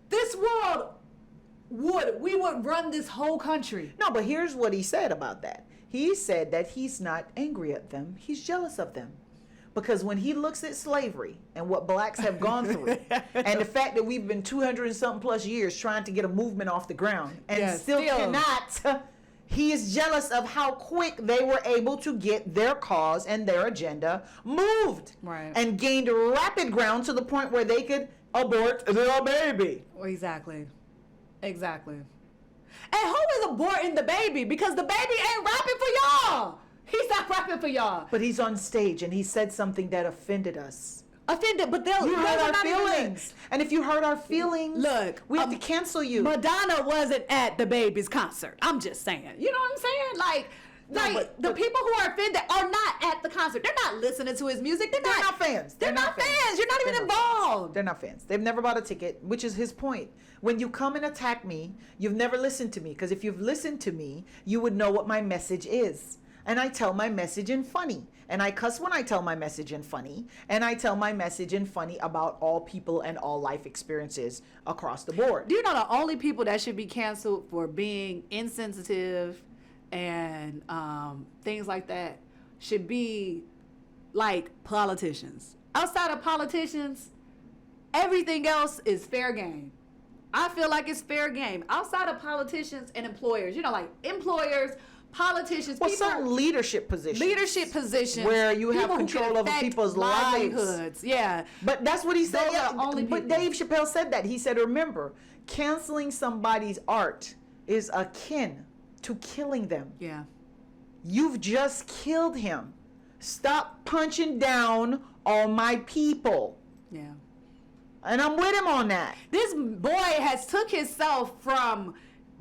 [SPEAKER 1] this world we would run this whole country.
[SPEAKER 2] No, but here's what he said about that. He said that he's not angry at them, he's jealous of them. Because when he looks at slavery and what blacks have gone through, and the fact that we've been 200 and something plus years trying to get a movement off the ground and still cannot, he is jealous of how quick they were able to get their cause and their agenda moved.
[SPEAKER 1] Right.
[SPEAKER 2] And gained rapid ground to the point where they could abort their baby.
[SPEAKER 1] Exactly. And who is aborting the baby? Because the baby ain't rapping for y'all. He's not rapping for y'all.
[SPEAKER 2] But he's on stage and he said something that offended us.
[SPEAKER 1] Offended, but
[SPEAKER 2] you hurt our feelings. And if you hurt our feelings,
[SPEAKER 1] look,
[SPEAKER 2] we have to cancel you.
[SPEAKER 1] Madonna wasn't at the baby's concert. I'm just saying. You know what I'm saying? But the people who are offended are not at the concert. They're not listening to his music. They're not
[SPEAKER 2] fans.
[SPEAKER 1] They're not fans. You're not even involved.
[SPEAKER 2] They're not fans. They've never bought a ticket, which is his point. When you come and attack me, you've never listened to me. Because if you've listened to me, you would know what my message is. And I tell my message in funny. And I cuss when I tell my message in funny. And I tell my message in funny about all people and all life experiences across the board.
[SPEAKER 1] Do you know the only people that should be canceled for being insensitive and things like that should be like politicians? Outside of politicians, everything else is fair game. I feel like it's fair game. Outside of politicians and employers, like employers, politicians,
[SPEAKER 2] well, certain leadership positions where you have control over people's livelihoods.
[SPEAKER 1] Yeah,
[SPEAKER 2] but that's what he said.
[SPEAKER 1] But
[SPEAKER 2] Dave Chappelle said that. He said, remember, canceling somebody's art is akin to killing them.
[SPEAKER 1] Yeah,
[SPEAKER 2] you've just killed him. Stop punching down on my people.
[SPEAKER 1] Yeah,
[SPEAKER 2] and I'm with him on that.
[SPEAKER 1] This boy has took himself from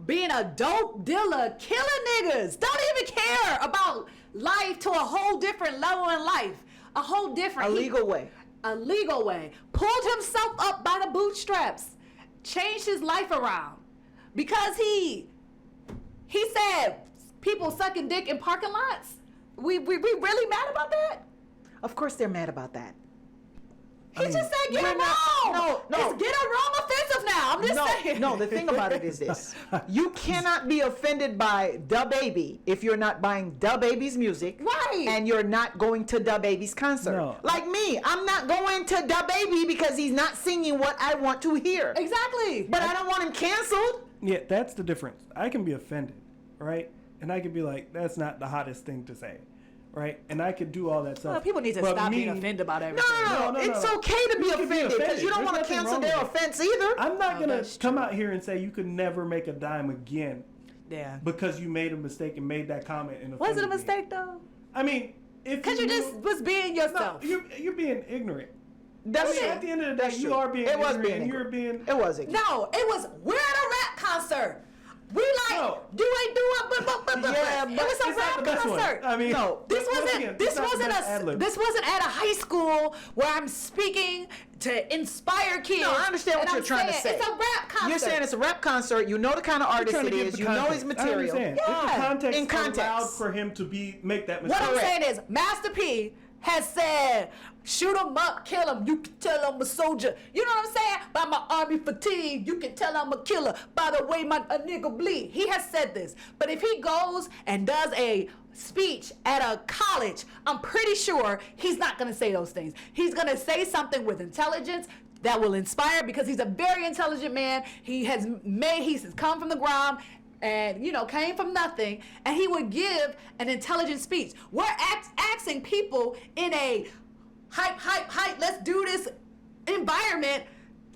[SPEAKER 1] being a dope dealer, killing niggas, don't even care about life, to a whole different level in life. A whole different...
[SPEAKER 2] legal way.
[SPEAKER 1] Pulled himself up by the bootstraps. Changed his life around. Because he said people sucking dick in parking lots. We really mad about that?
[SPEAKER 2] Of course they're mad about that.
[SPEAKER 1] He just said get him wrong. No. It's get him wrong offensive now. I'm just saying.
[SPEAKER 2] No, the thing about it is this. You cannot be offended by DaBaby if you're not buying DaBaby's music.
[SPEAKER 1] Right.
[SPEAKER 2] And you're not going to DaBaby's concert.
[SPEAKER 3] No.
[SPEAKER 2] Like me, I'm not going to DaBaby because he's not singing what I want to hear.
[SPEAKER 1] Exactly.
[SPEAKER 2] But I don't want him canceled.
[SPEAKER 3] Yeah, that's the difference. I can be offended, right? And I can be like, that's not the hottest thing to say. Right, and I could do all that stuff.
[SPEAKER 1] Well, people need to stop being offended about everything.
[SPEAKER 2] No. It's okay to be offended because you don't want to cancel their offense either.
[SPEAKER 3] I'm not gonna come out here and say you could never make a dime again.
[SPEAKER 1] Yeah.
[SPEAKER 3] Because you made a mistake and made that comment and
[SPEAKER 1] was it a mistake though?
[SPEAKER 3] I mean,
[SPEAKER 1] because you just was being yourself.
[SPEAKER 3] No, you're being ignorant.
[SPEAKER 2] That's true.
[SPEAKER 3] At the end of the day, you are being ignorant. It was being ignorant.
[SPEAKER 1] No, it was we're at a rap concert. We like,
[SPEAKER 3] No.
[SPEAKER 1] you ain't do it, but
[SPEAKER 2] Yeah,
[SPEAKER 1] it
[SPEAKER 2] but
[SPEAKER 1] was a
[SPEAKER 3] It's not
[SPEAKER 1] rap
[SPEAKER 3] the best one.
[SPEAKER 1] concert.
[SPEAKER 3] I mean,
[SPEAKER 2] No,
[SPEAKER 1] This
[SPEAKER 3] once
[SPEAKER 1] wasn't.
[SPEAKER 3] again,
[SPEAKER 1] This
[SPEAKER 3] it's not the
[SPEAKER 1] wasn't
[SPEAKER 3] best
[SPEAKER 1] a.
[SPEAKER 3] ad-lib.
[SPEAKER 1] This wasn't at a high school where I'm speaking to inspire kids.
[SPEAKER 2] No, I understand what
[SPEAKER 1] and
[SPEAKER 2] you're
[SPEAKER 1] I'm
[SPEAKER 2] trying to
[SPEAKER 1] saying
[SPEAKER 2] say.
[SPEAKER 1] It's a rap concert.
[SPEAKER 2] You're saying it's a rap concert. You know the kind of artist
[SPEAKER 3] Trying to
[SPEAKER 2] it
[SPEAKER 3] give
[SPEAKER 2] is.
[SPEAKER 3] the
[SPEAKER 2] You know his
[SPEAKER 3] context.
[SPEAKER 2] material.
[SPEAKER 3] I understand.
[SPEAKER 1] Yeah.
[SPEAKER 3] If the context,
[SPEAKER 2] In context.
[SPEAKER 3] allowed for him to make that
[SPEAKER 1] What
[SPEAKER 3] mistake.
[SPEAKER 1] I'm saying is, Master P has said, shoot him up, kill him. You can tell I'm a soldier. You know what I'm saying? By my army fatigue, you can tell I'm a killer. By the way, a nigga bleed. He has said this. But if he goes and does a speech at a college, I'm pretty sure he's not going to say those things. He's going to say something with intelligence that will inspire, because he's a very intelligent man. He's come from the ground and, came from nothing, and he would give an intelligent speech. We're asking people in a hype, let's do this environment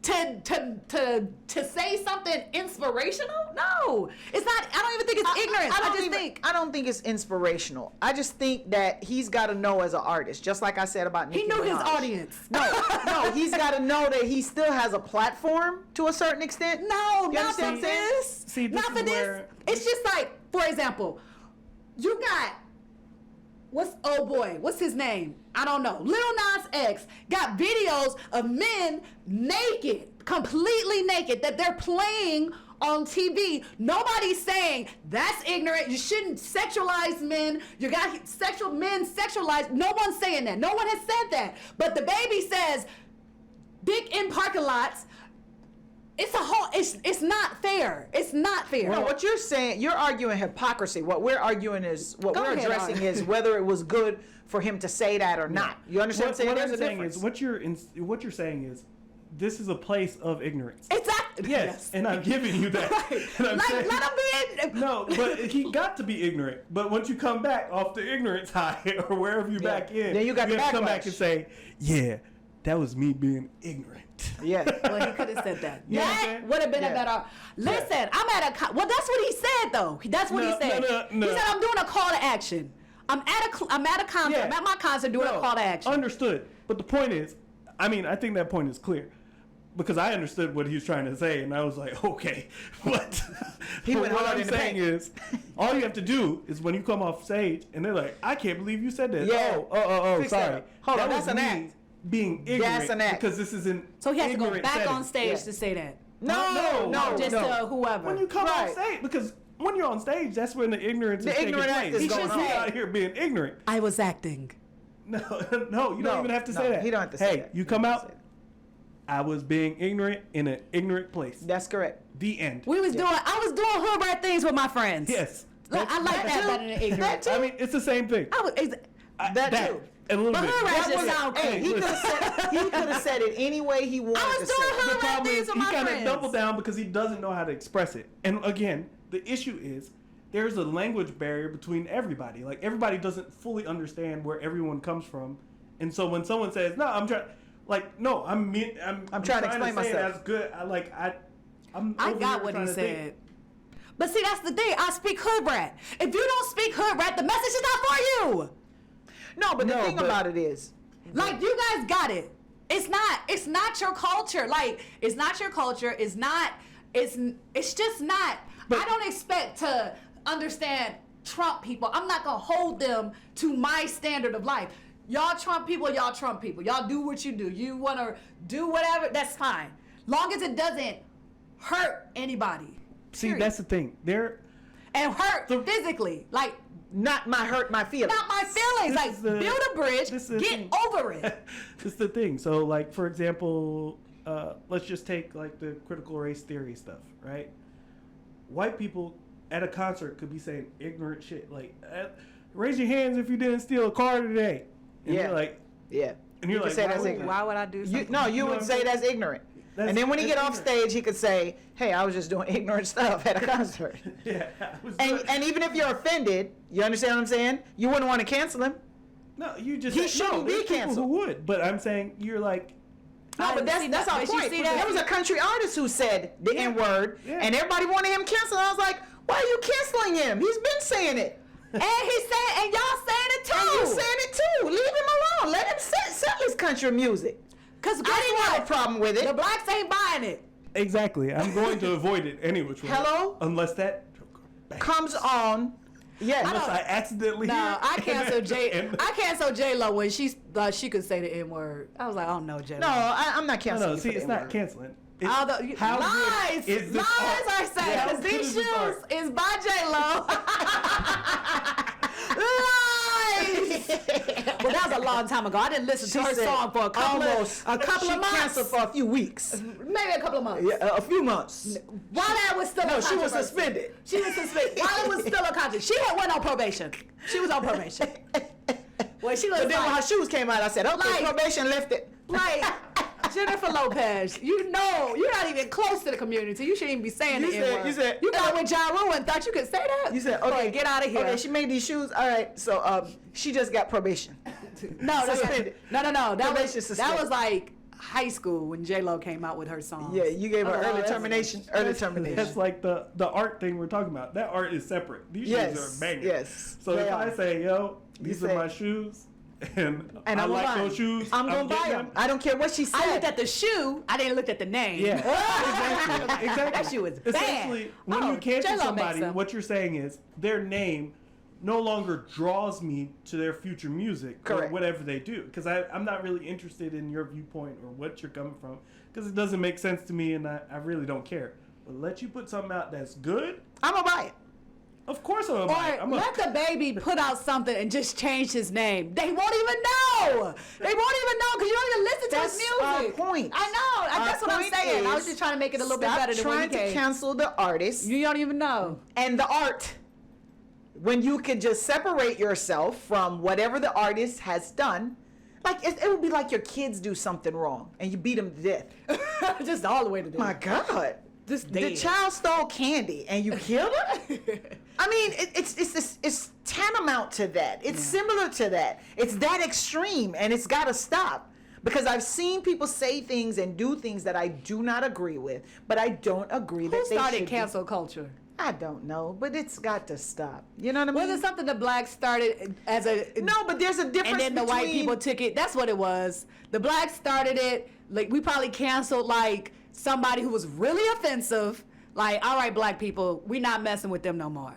[SPEAKER 1] to say something inspirational? No, it's not. I don't even think it's ignorance.
[SPEAKER 2] I don't think it's inspirational. I just think that he's got to know as an artist, just like I said about Nicki
[SPEAKER 1] he knew his
[SPEAKER 2] Minaj.
[SPEAKER 1] audience.
[SPEAKER 2] No, he's got to know that he still has a platform to a certain extent.
[SPEAKER 1] No,
[SPEAKER 2] You
[SPEAKER 1] not for
[SPEAKER 2] understand what I'm saying?
[SPEAKER 1] this.
[SPEAKER 3] See, this
[SPEAKER 1] Not
[SPEAKER 3] is
[SPEAKER 1] for this.
[SPEAKER 3] where-
[SPEAKER 1] It's just like, for example, you got what's his name? I don't know. Lil Nas X got videos of men naked, completely naked, that they're playing on TV. Nobody's saying that's ignorant. You shouldn't sexualize men. You got men sexualized. No one's saying that. No one has said that. But the baby says, dick in parking lots. It's not fair. It's not fair.
[SPEAKER 2] No, what you're saying, you're arguing hypocrisy. What we're arguing is, what
[SPEAKER 1] Go
[SPEAKER 2] we're
[SPEAKER 1] ahead,
[SPEAKER 2] addressing
[SPEAKER 1] Art.
[SPEAKER 2] is whether it was good for him to say that or not. You understand what I'm saying?
[SPEAKER 3] What
[SPEAKER 2] There's
[SPEAKER 3] I'm
[SPEAKER 2] a
[SPEAKER 3] saying
[SPEAKER 2] difference.
[SPEAKER 3] is, what you're saying is, this is a place of ignorance.
[SPEAKER 1] Exactly.
[SPEAKER 3] Yes, and I'm giving you that.
[SPEAKER 1] Right.
[SPEAKER 3] And I'm
[SPEAKER 1] Like,
[SPEAKER 3] saying-
[SPEAKER 1] let him be in.
[SPEAKER 3] No, but he got to be ignorant. But once you come back off the ignorance high or wherever you back in,
[SPEAKER 2] Then you got the
[SPEAKER 3] have to come back
[SPEAKER 2] backlash.
[SPEAKER 3] and say, yeah, that was me being ignorant.
[SPEAKER 2] Yeah.
[SPEAKER 1] Well, he could have said that.
[SPEAKER 3] You know what I'm
[SPEAKER 1] That
[SPEAKER 3] saying?
[SPEAKER 1] would have been
[SPEAKER 2] Yeah.
[SPEAKER 1] a better. Listen, I'm at a. Well, that's what he said though. That's what he
[SPEAKER 3] No,
[SPEAKER 1] said.
[SPEAKER 3] no.
[SPEAKER 1] He said, "I'm doing a call to action. I'm at a concert.
[SPEAKER 3] Yeah.
[SPEAKER 1] I'm at my concert doing a
[SPEAKER 3] No,
[SPEAKER 1] call to action."
[SPEAKER 3] Understood. But the point is, I think that point is clear. Because I understood what he was trying to say, and I was like, okay. But,
[SPEAKER 2] He went
[SPEAKER 3] what
[SPEAKER 2] hard
[SPEAKER 3] I'm
[SPEAKER 2] in the
[SPEAKER 3] saying
[SPEAKER 2] paint.
[SPEAKER 3] is, all you have to do is when you come off stage, and they're like, I can't believe you said that.
[SPEAKER 2] Yeah.
[SPEAKER 3] Oh,
[SPEAKER 2] Fix that
[SPEAKER 3] sorry.
[SPEAKER 2] up. Hold on,
[SPEAKER 3] was
[SPEAKER 2] that's an
[SPEAKER 3] me
[SPEAKER 2] act.
[SPEAKER 3] being ignorant.
[SPEAKER 2] That's an act.
[SPEAKER 3] Because this is an
[SPEAKER 1] So he has to go
[SPEAKER 3] ignorant
[SPEAKER 1] back
[SPEAKER 3] setting.
[SPEAKER 1] on stage
[SPEAKER 2] Yeah.
[SPEAKER 1] to say that.
[SPEAKER 2] No,
[SPEAKER 1] Just to whoever.
[SPEAKER 3] When you come
[SPEAKER 2] Right.
[SPEAKER 3] on stage, because when you're on stage, that's when the ignorance is
[SPEAKER 2] ignorant
[SPEAKER 3] taking
[SPEAKER 2] act
[SPEAKER 3] place.
[SPEAKER 2] is
[SPEAKER 1] going
[SPEAKER 3] You
[SPEAKER 1] on.
[SPEAKER 3] out here being ignorant.
[SPEAKER 1] I was acting.
[SPEAKER 3] No, you don't even have to say that.
[SPEAKER 2] He don't have to say
[SPEAKER 3] hey,
[SPEAKER 2] that.
[SPEAKER 3] you
[SPEAKER 2] He
[SPEAKER 3] come
[SPEAKER 2] don't have to
[SPEAKER 3] out,
[SPEAKER 2] say that.
[SPEAKER 3] I was being ignorant in an ignorant place.
[SPEAKER 2] That's correct.
[SPEAKER 3] The end.
[SPEAKER 1] I was doing hood rat things with my friends.
[SPEAKER 3] Yes.
[SPEAKER 1] Like, I like that better than ignorant.
[SPEAKER 3] I mean, it's the same thing.
[SPEAKER 2] That too.
[SPEAKER 3] A little
[SPEAKER 1] But
[SPEAKER 3] bit.
[SPEAKER 1] hood rats
[SPEAKER 2] That
[SPEAKER 1] just
[SPEAKER 2] was-
[SPEAKER 1] sound
[SPEAKER 2] hey,
[SPEAKER 1] cool.
[SPEAKER 2] he could have said it any way he wanted
[SPEAKER 1] I was
[SPEAKER 2] to
[SPEAKER 1] doing
[SPEAKER 2] say it.
[SPEAKER 1] hood
[SPEAKER 3] The
[SPEAKER 1] rat
[SPEAKER 3] problem
[SPEAKER 1] things
[SPEAKER 3] is
[SPEAKER 1] with
[SPEAKER 3] he
[SPEAKER 1] my
[SPEAKER 3] kind of
[SPEAKER 1] friends.
[SPEAKER 3] doubled down because he doesn't know how to express it. And again, the issue is there's a language barrier between everybody. Like everybody doesn't fully understand where everyone comes from. And so when someone says, "No, I'm trying," like, no, I'm
[SPEAKER 2] trying to explain
[SPEAKER 3] say it
[SPEAKER 2] myself.
[SPEAKER 3] as good. I'm
[SPEAKER 1] I
[SPEAKER 3] over
[SPEAKER 1] got
[SPEAKER 3] here
[SPEAKER 1] what he
[SPEAKER 3] trying to think.
[SPEAKER 1] said. But see, that's the thing. I speak hood rat. If you don't speak hood rat, the message is not for you.
[SPEAKER 2] No, but the
[SPEAKER 3] No,
[SPEAKER 2] thing
[SPEAKER 3] but-
[SPEAKER 2] about it is,
[SPEAKER 1] Like, you guys got it. It's not your culture. Like, it's not your culture. It's just not.
[SPEAKER 3] But-
[SPEAKER 1] I don't expect to understand Trump people. I'm not going to hold them to my standard of life. Y'all Trump people, y'all Trump people. Y'all do what you do. You want to do whatever, that's fine. Long as it doesn't hurt anybody.
[SPEAKER 3] See,
[SPEAKER 1] Period.
[SPEAKER 3] that's the thing.
[SPEAKER 1] And hurt physically. Like,
[SPEAKER 2] not my hurt, my feelings.
[SPEAKER 1] not my feelings.
[SPEAKER 3] This
[SPEAKER 1] Like,
[SPEAKER 3] is the-
[SPEAKER 1] build a bridge,
[SPEAKER 3] this is the
[SPEAKER 1] get
[SPEAKER 3] thing.
[SPEAKER 1] over it.
[SPEAKER 3] It's the thing. So, like, for example, let's just take, like, the critical race theory stuff, right? White people at a concert could be saying ignorant shit. Like, raise your hands if you didn't steal a car today. And
[SPEAKER 2] Yeah.
[SPEAKER 3] you're like,
[SPEAKER 2] Yeah.
[SPEAKER 3] and you're
[SPEAKER 2] You
[SPEAKER 3] like,
[SPEAKER 2] can say
[SPEAKER 3] why
[SPEAKER 2] that's
[SPEAKER 3] would-
[SPEAKER 2] ignorant.
[SPEAKER 1] Why would I do something?
[SPEAKER 2] You
[SPEAKER 3] know
[SPEAKER 2] would
[SPEAKER 3] what
[SPEAKER 2] say
[SPEAKER 3] I'm
[SPEAKER 2] that's ignorant.
[SPEAKER 3] That's-
[SPEAKER 2] And then when he
[SPEAKER 3] that's
[SPEAKER 2] get off
[SPEAKER 3] ignorant.
[SPEAKER 2] stage, he could say, "Hey, I was just doing ignorant stuff at a concert."
[SPEAKER 3] Yeah. I was
[SPEAKER 2] and
[SPEAKER 3] doing-
[SPEAKER 2] and even if you're offended, you understand what I'm saying? You wouldn't want to cancel him.
[SPEAKER 3] no, you just
[SPEAKER 2] He
[SPEAKER 3] no,
[SPEAKER 2] shouldn't be
[SPEAKER 3] there's people
[SPEAKER 2] canceled.
[SPEAKER 3] Who would? But I'm saying you're like,
[SPEAKER 2] No, but that's our
[SPEAKER 1] but you
[SPEAKER 2] point.
[SPEAKER 1] see that-
[SPEAKER 2] There was a country artist who said the
[SPEAKER 3] Yeah.
[SPEAKER 2] N-word,
[SPEAKER 3] Yeah.
[SPEAKER 2] and everybody wanted him canceled. I was like, why are you canceling him? He's been saying it.
[SPEAKER 1] And he's saying, and y'all saying it too.
[SPEAKER 2] And you saying it too. Leave him alone. Let him sell his country music.
[SPEAKER 1] Cause
[SPEAKER 2] I
[SPEAKER 1] guess
[SPEAKER 2] didn't have a
[SPEAKER 1] what?
[SPEAKER 2] problem with
[SPEAKER 1] The
[SPEAKER 2] it.
[SPEAKER 1] blacks ain't buying it.
[SPEAKER 3] Exactly. I'm going to avoid it any which way.
[SPEAKER 2] Hello?
[SPEAKER 3] Unless that
[SPEAKER 2] comes on. Yes.
[SPEAKER 3] Unless I accidentally hear
[SPEAKER 1] No,
[SPEAKER 3] it.
[SPEAKER 1] I canceled I canceled J-Lo when she thought she could say the N-word. I was like, oh no, J-Lo.
[SPEAKER 2] No, I'm not canceling.
[SPEAKER 3] No,
[SPEAKER 2] you
[SPEAKER 3] see,
[SPEAKER 2] for the
[SPEAKER 3] it's not
[SPEAKER 2] N-word.
[SPEAKER 3] canceling. It's
[SPEAKER 1] Although,
[SPEAKER 3] how
[SPEAKER 1] lies,
[SPEAKER 3] good is this
[SPEAKER 1] lies
[SPEAKER 3] art?
[SPEAKER 1] I say,
[SPEAKER 3] Yeah,
[SPEAKER 1] because
[SPEAKER 3] how good
[SPEAKER 1] these
[SPEAKER 3] is this
[SPEAKER 1] shoes
[SPEAKER 3] art?
[SPEAKER 1] is by J-Lo. Lies! Well, that was a long time ago. I didn't listen to her
[SPEAKER 2] said
[SPEAKER 1] song for a couple
[SPEAKER 2] almost,
[SPEAKER 1] of
[SPEAKER 2] she
[SPEAKER 1] months.
[SPEAKER 2] canceled for a few weeks.
[SPEAKER 1] Maybe a couple of months.
[SPEAKER 2] Yeah, a few months.
[SPEAKER 1] While that was still
[SPEAKER 2] No,
[SPEAKER 1] a
[SPEAKER 2] she was
[SPEAKER 1] controversy.
[SPEAKER 2] suspended.
[SPEAKER 1] She was suspended. While it was still a controversy. She had went on probation. She was on probation. Well, she was
[SPEAKER 2] But then when her
[SPEAKER 1] like,
[SPEAKER 2] shoes came out, I said, okay,
[SPEAKER 1] Like-
[SPEAKER 2] probation lifted.
[SPEAKER 1] like Jennifer Lopez, you know, you're not even close to the community. You shouldn't even be saying
[SPEAKER 2] You
[SPEAKER 1] the
[SPEAKER 2] said-
[SPEAKER 1] N-word.
[SPEAKER 2] you said-
[SPEAKER 1] You got with Ja Rule and thought you could say that?
[SPEAKER 2] You said,
[SPEAKER 1] Boy,
[SPEAKER 2] okay,
[SPEAKER 1] get out of here.
[SPEAKER 2] Okay, she made these shoes. All right, so she just got probation.
[SPEAKER 1] No,
[SPEAKER 2] Suspended.
[SPEAKER 1] no. That
[SPEAKER 2] Probation
[SPEAKER 1] was
[SPEAKER 2] suspended.
[SPEAKER 1] like high school when J-Lo came out with her songs.
[SPEAKER 2] Yeah, you gave her
[SPEAKER 1] Oh,
[SPEAKER 2] early
[SPEAKER 1] that's-
[SPEAKER 2] termination. Early termination.
[SPEAKER 3] That's like the art thing we're talking about. That art is separate. These
[SPEAKER 2] Yes,
[SPEAKER 3] shoes are banging.
[SPEAKER 2] yes,
[SPEAKER 3] So
[SPEAKER 2] they
[SPEAKER 3] if
[SPEAKER 2] are.
[SPEAKER 3] I say, yo, these
[SPEAKER 2] You
[SPEAKER 3] are
[SPEAKER 2] say-
[SPEAKER 3] my shoes, and
[SPEAKER 2] And
[SPEAKER 3] I
[SPEAKER 2] I'm
[SPEAKER 3] like
[SPEAKER 2] gonna buy
[SPEAKER 3] those shoes,
[SPEAKER 2] I'm gonna buy
[SPEAKER 3] getting
[SPEAKER 2] them. I don't care what she said.
[SPEAKER 1] I looked at the shoe. I didn't look at the name.
[SPEAKER 3] Yeah, exactly.
[SPEAKER 1] That shoe is bad.
[SPEAKER 3] Essentially, when
[SPEAKER 1] Oh,
[SPEAKER 3] you cancel
[SPEAKER 1] J-Lo makes
[SPEAKER 3] somebody,
[SPEAKER 1] them.
[SPEAKER 3] what you're saying is their name no longer draws me to their future music or
[SPEAKER 2] Correct.
[SPEAKER 3] whatever they do. Because I'm not really interested in your viewpoint or what you're coming from because it doesn't make sense to me and I really don't care. But let you put something out that's good,
[SPEAKER 2] I'm gonna buy it.
[SPEAKER 3] of course I'm gonna buy it.
[SPEAKER 1] Or
[SPEAKER 3] I'm
[SPEAKER 1] let the baby put out something and just change his name. They won't even know. They won't even know because you don't even listen to
[SPEAKER 2] That's
[SPEAKER 1] his music.
[SPEAKER 2] our point.
[SPEAKER 1] I know.
[SPEAKER 2] Our
[SPEAKER 1] That's what I'm
[SPEAKER 2] point
[SPEAKER 1] saying. I was
[SPEAKER 2] is
[SPEAKER 1] just trying to make it a little bit
[SPEAKER 2] stop
[SPEAKER 1] better than when
[SPEAKER 2] trying
[SPEAKER 1] he
[SPEAKER 2] to
[SPEAKER 1] came.
[SPEAKER 2] cancel the artist
[SPEAKER 1] You don't even know.
[SPEAKER 2] and the art. When you can just separate yourself from whatever the artist has done, like it would be like your kids do something wrong and you beat them to death.
[SPEAKER 1] Just all the way to the
[SPEAKER 2] My God.
[SPEAKER 1] Just
[SPEAKER 2] The
[SPEAKER 1] dead.
[SPEAKER 2] child stole candy and you killed her? I mean, it's tantamount to that. It's similar to that. It's that extreme and it's got to stop. Because I've seen people say things and do things that I do not agree with, but I don't agree that
[SPEAKER 1] Who
[SPEAKER 2] they
[SPEAKER 1] started
[SPEAKER 2] should be.
[SPEAKER 1] cancel culture?
[SPEAKER 2] I don't know, but it's got to stop. You know what I mean?
[SPEAKER 1] Was it something the blacks started as a
[SPEAKER 2] No, but there's a difference
[SPEAKER 1] and then the white
[SPEAKER 2] between-
[SPEAKER 1] people took it? That's what it was. The blacks started it. Like we probably canceled like somebody who was really offensive. Like, all right, black people, we not messing with them no more.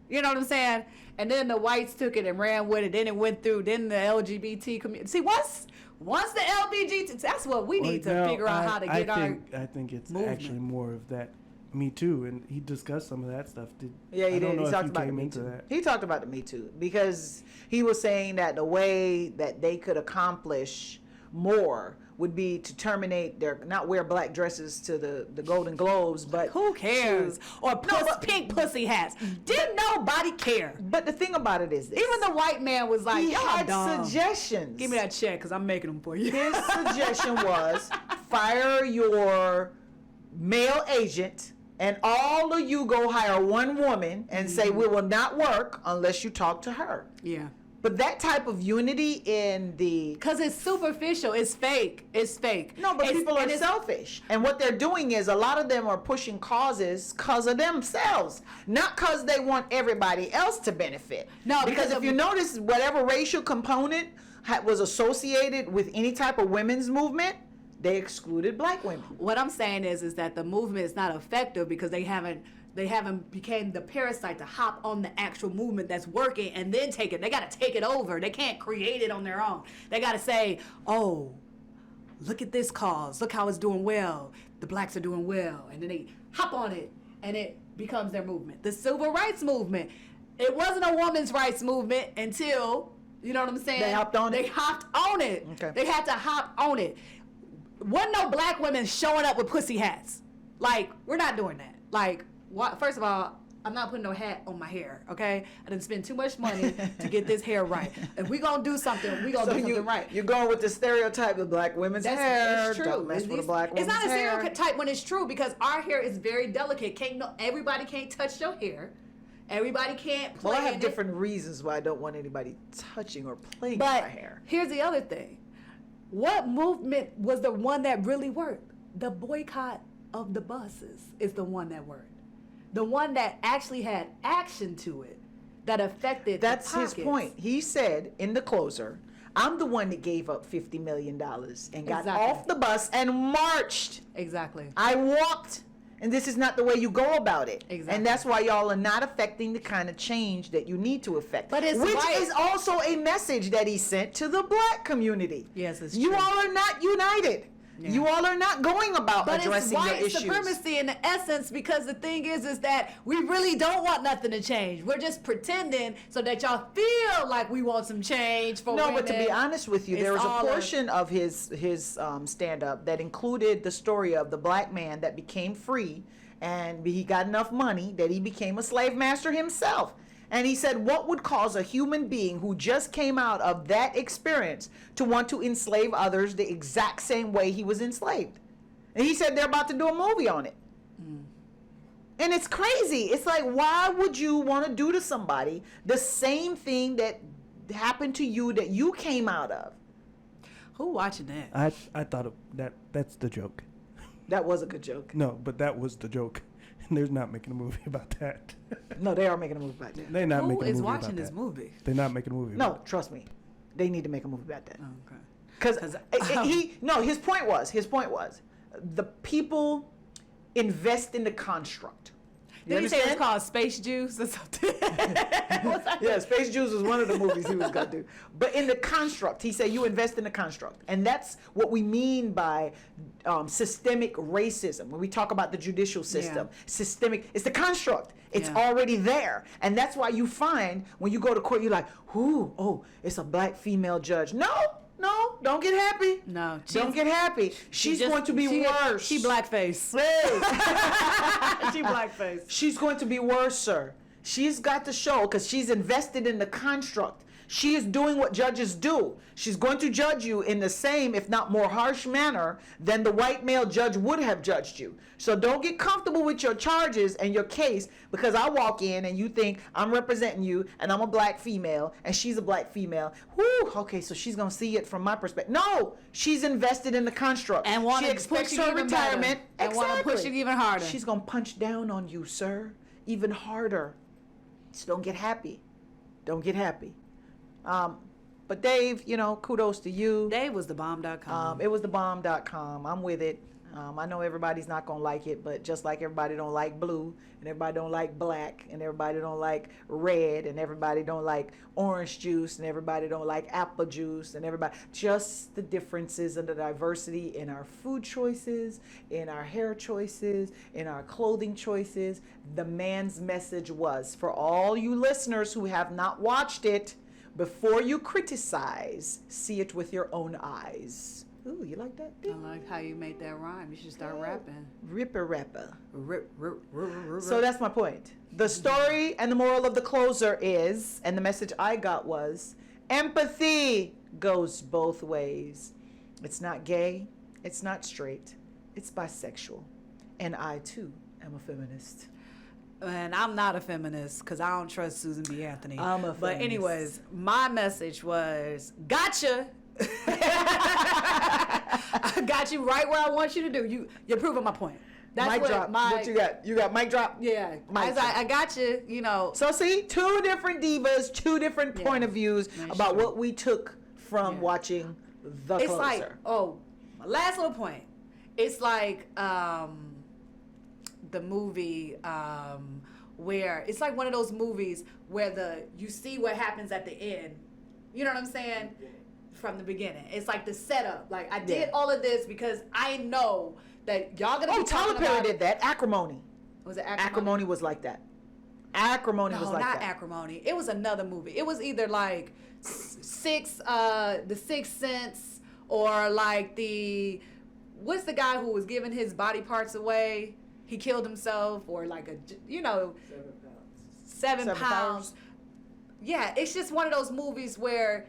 [SPEAKER 1] You know what I'm saying? And then the whites took it and ran with it. Then it went through. Then the LGBT community. See, once the LGBT, that's what we need to
[SPEAKER 3] Well,
[SPEAKER 1] figure out how to get
[SPEAKER 3] I think it's
[SPEAKER 1] movement.
[SPEAKER 3] actually more of that Me Too, and he discussed some of that stuff.
[SPEAKER 2] Yeah, he
[SPEAKER 3] I don't
[SPEAKER 2] did.
[SPEAKER 3] know
[SPEAKER 2] He
[SPEAKER 3] if
[SPEAKER 2] talked
[SPEAKER 3] you
[SPEAKER 2] about the
[SPEAKER 3] came
[SPEAKER 2] Me
[SPEAKER 3] into
[SPEAKER 2] Too.
[SPEAKER 3] that.
[SPEAKER 2] He talked about the Me Too because he was saying that the way that they could accomplish more would be to terminate not wear black dresses to the Golden Globes, but
[SPEAKER 1] Who cares? Or pink pussy hats. Didn't nobody care.
[SPEAKER 2] But the thing about it is this.
[SPEAKER 1] Even the white man was like,
[SPEAKER 2] he
[SPEAKER 1] y'all
[SPEAKER 2] had
[SPEAKER 1] dumb.
[SPEAKER 2] suggestions.
[SPEAKER 1] Give me that check because I'm making them for you.
[SPEAKER 2] His suggestion was fire your male agent and all of you go hire one woman and say we will not work unless you talk to her.
[SPEAKER 1] Yeah.
[SPEAKER 2] But that type of unity in the
[SPEAKER 1] Because it's superficial. It's fake. It's fake.
[SPEAKER 2] no, but
[SPEAKER 1] It's-
[SPEAKER 2] people are
[SPEAKER 1] and it's-
[SPEAKER 2] selfish, and what they're doing is a lot of them are pushing causes because of themselves, not because they want everybody else to benefit.
[SPEAKER 1] No,
[SPEAKER 2] because if
[SPEAKER 1] of-
[SPEAKER 2] you notice, whatever racial component was associated with any type of women's movement, they excluded black women.
[SPEAKER 1] What I'm saying is that the movement is not effective because they haven't became the parasite to hop on the actual movement that's working and then take it. They got to take it over. They can't create it on their own. They got to say, oh, look at this cause. Look how it's doing well. The blacks are doing well. And then they hop on it and it becomes their movement. The civil rights movement. It wasn't a woman's rights movement until, you know what I'm saying?
[SPEAKER 2] They hopped on it?
[SPEAKER 1] They hopped on it.
[SPEAKER 2] Okay.
[SPEAKER 1] They had to hop on it. Wasn't no black women showing up with pussy hats. Like, we're not doing that. Like, first of all, I'm not putting no hat on my hair, okay? I didn't spend too much money to get this hair right. If we gonna do something, we gonna do something right.
[SPEAKER 2] You're going with the stereotype of black women's hair.
[SPEAKER 1] It's true.
[SPEAKER 2] Don't mess with a black
[SPEAKER 1] It's
[SPEAKER 2] woman's
[SPEAKER 1] not a
[SPEAKER 2] hair.
[SPEAKER 1] stereotype when it's true because our hair is very delicate. Everybody can't touch your hair. Everybody can't play
[SPEAKER 2] Well, I
[SPEAKER 1] in
[SPEAKER 2] have
[SPEAKER 1] it.
[SPEAKER 2] different reasons why I don't want anybody touching or playing
[SPEAKER 1] But
[SPEAKER 2] with my hair.
[SPEAKER 1] here's the other thing. What movement was the one that really worked? The boycott of the buses is the one that worked. The one that actually had action to it, that affected
[SPEAKER 2] That's
[SPEAKER 1] the
[SPEAKER 2] his
[SPEAKER 1] pockets.
[SPEAKER 2] point. He said in the closer, I'm the one that gave up $50 million and got
[SPEAKER 1] Exactly.
[SPEAKER 2] off the bus and marched.
[SPEAKER 1] Exactly.
[SPEAKER 2] I walked, and this is not the way you go about it.
[SPEAKER 1] Exactly.
[SPEAKER 2] And that's why y'all are not affecting the kind of change that you need to affect.
[SPEAKER 1] But it's
[SPEAKER 2] which
[SPEAKER 1] right.
[SPEAKER 2] is also a message that he sent to the black community.
[SPEAKER 1] Yes, it's
[SPEAKER 2] you
[SPEAKER 1] true.
[SPEAKER 2] all are not united.
[SPEAKER 1] Yeah.
[SPEAKER 2] You all are not going about
[SPEAKER 1] But it's
[SPEAKER 2] addressing your
[SPEAKER 1] white
[SPEAKER 2] issues.
[SPEAKER 1] supremacy in the essence, because the thing is that we really don't want nothing to change. We're just pretending so that y'all feel like we want some change for
[SPEAKER 2] No,
[SPEAKER 1] women.
[SPEAKER 2] but to be honest with you,
[SPEAKER 1] It's
[SPEAKER 2] there was a
[SPEAKER 1] all
[SPEAKER 2] portion of his stand-up that included the story of the black man that became free, and he got enough money that he became a slave master himself. And he said, what would cause a human being who just came out of that experience to want to enslave others the exact same way he was enslaved? And he said they're about to do a movie on it. And it's crazy. It's like, why would you want to do to somebody the same thing that happened to you that you came out of?
[SPEAKER 1] Who watching that?
[SPEAKER 3] I thought of that's the joke.
[SPEAKER 2] That was a good joke.
[SPEAKER 3] No, but that was the joke. And they're not making a movie about that.
[SPEAKER 2] No, they are making a movie about that.
[SPEAKER 3] They're not
[SPEAKER 1] Who
[SPEAKER 3] making a
[SPEAKER 1] is
[SPEAKER 3] movie
[SPEAKER 1] watching
[SPEAKER 3] about
[SPEAKER 1] this
[SPEAKER 3] that.
[SPEAKER 1] movie?
[SPEAKER 3] They're not making a movie
[SPEAKER 2] No,
[SPEAKER 3] about it.
[SPEAKER 2] trust me. They need to make a movie about that.
[SPEAKER 1] Okay.
[SPEAKER 2] Because his point was the people invest in the construct. You
[SPEAKER 1] Did he say it was
[SPEAKER 2] understand?
[SPEAKER 1] called Space Juice or something?
[SPEAKER 2] Yeah, Space Juice was one of the movies he was gonna do. But in the construct, he said you invest in the construct, and that's what we mean by systemic racism. When we talk about the judicial system, systemic, it's the construct. It's
[SPEAKER 1] Yeah.
[SPEAKER 2] already there, and that's why you find when you go to court, you're like, "Ooh, oh, it's a black female judge." No, don't get happy.
[SPEAKER 1] No,
[SPEAKER 2] Don't get happy. She's going to be worse.
[SPEAKER 1] She blackface.
[SPEAKER 2] Hey.
[SPEAKER 1] She blackface.
[SPEAKER 2] She's going to be worse, sir. She's got to show, because she's invested in the construct. She is doing what judges do. She's going to judge you in the same, if not more harsh manner than the white male judge would have judged you. So don't get comfortable with your charges and your case because I walk in and you think I'm representing you and I'm a black female and she's a black female. Whoo, okay, so she's going to see it from my perspective. No, she's invested in the construct.
[SPEAKER 1] And want
[SPEAKER 2] she
[SPEAKER 1] to
[SPEAKER 2] expects
[SPEAKER 1] push you
[SPEAKER 2] her
[SPEAKER 1] even
[SPEAKER 2] retirement.
[SPEAKER 1] better. And want to push you even harder.
[SPEAKER 2] She's going to punch down on you, sir, even harder. So don't get happy. Don't get happy. But Dave, kudos to you.
[SPEAKER 1] Dave was the bomb.com.
[SPEAKER 2] It was the bomb.com. I'm with it. I know everybody's not going to like it, but just like everybody don't like blue, and everybody don't like black, and everybody don't like red, and everybody don't like orange juice, and everybody don't like apple juice, and everybody, just the differences and the diversity in our food choices, in our hair choices, in our clothing choices. The man's message was, for all you listeners who have not watched it, before you criticize, see it with your own eyes. Ooh, you like that?
[SPEAKER 1] I like how you made that rhyme. You should start rapping.
[SPEAKER 2] Ripper rapper.
[SPEAKER 1] Rip.
[SPEAKER 2] So that's my point. The story and the moral of the closer is, and the message I got was, empathy goes both ways. It's not gay, it's not straight, it's bisexual. And I too am a feminist.
[SPEAKER 1] And I'm not a feminist because I don't trust Susan B. Anthony.
[SPEAKER 2] I'm a
[SPEAKER 1] But
[SPEAKER 2] feminist.
[SPEAKER 1] anyways, my message was, gotcha. I got you right where I want you to do. You're proving my point. That's
[SPEAKER 2] Mic
[SPEAKER 1] what
[SPEAKER 2] drop. What you got? You got mic drop?
[SPEAKER 1] Yeah.
[SPEAKER 2] Mic drop.
[SPEAKER 1] I got you,
[SPEAKER 2] So see, two different divas, two different
[SPEAKER 1] Yeah,
[SPEAKER 2] point of views
[SPEAKER 1] that's
[SPEAKER 2] about
[SPEAKER 1] true.
[SPEAKER 2] what we took from
[SPEAKER 1] Yeah.
[SPEAKER 2] watching The
[SPEAKER 1] It's
[SPEAKER 2] Closer.
[SPEAKER 1] like, my last little point. It's like the movie where it's like one of those movies where you see what happens at the end. You know what I'm saying? From the beginning. It's like the setup. Like I did all of this because I know that y'all gonna be
[SPEAKER 2] Tyler
[SPEAKER 1] talking
[SPEAKER 2] Perry
[SPEAKER 1] about
[SPEAKER 2] did that. Acrimony.
[SPEAKER 1] Was it Acrimony?
[SPEAKER 2] Acrimony was like that. Acrimony was
[SPEAKER 1] No,
[SPEAKER 2] like
[SPEAKER 1] not
[SPEAKER 2] that.
[SPEAKER 1] Acrimony. It was another movie. It was either like The Sixth Sense or like what's the guy who was giving his body parts away? He killed himself, or like 7
[SPEAKER 2] 7
[SPEAKER 1] pounds.
[SPEAKER 2] pounds.
[SPEAKER 1] Yeah, it's just one of those movies where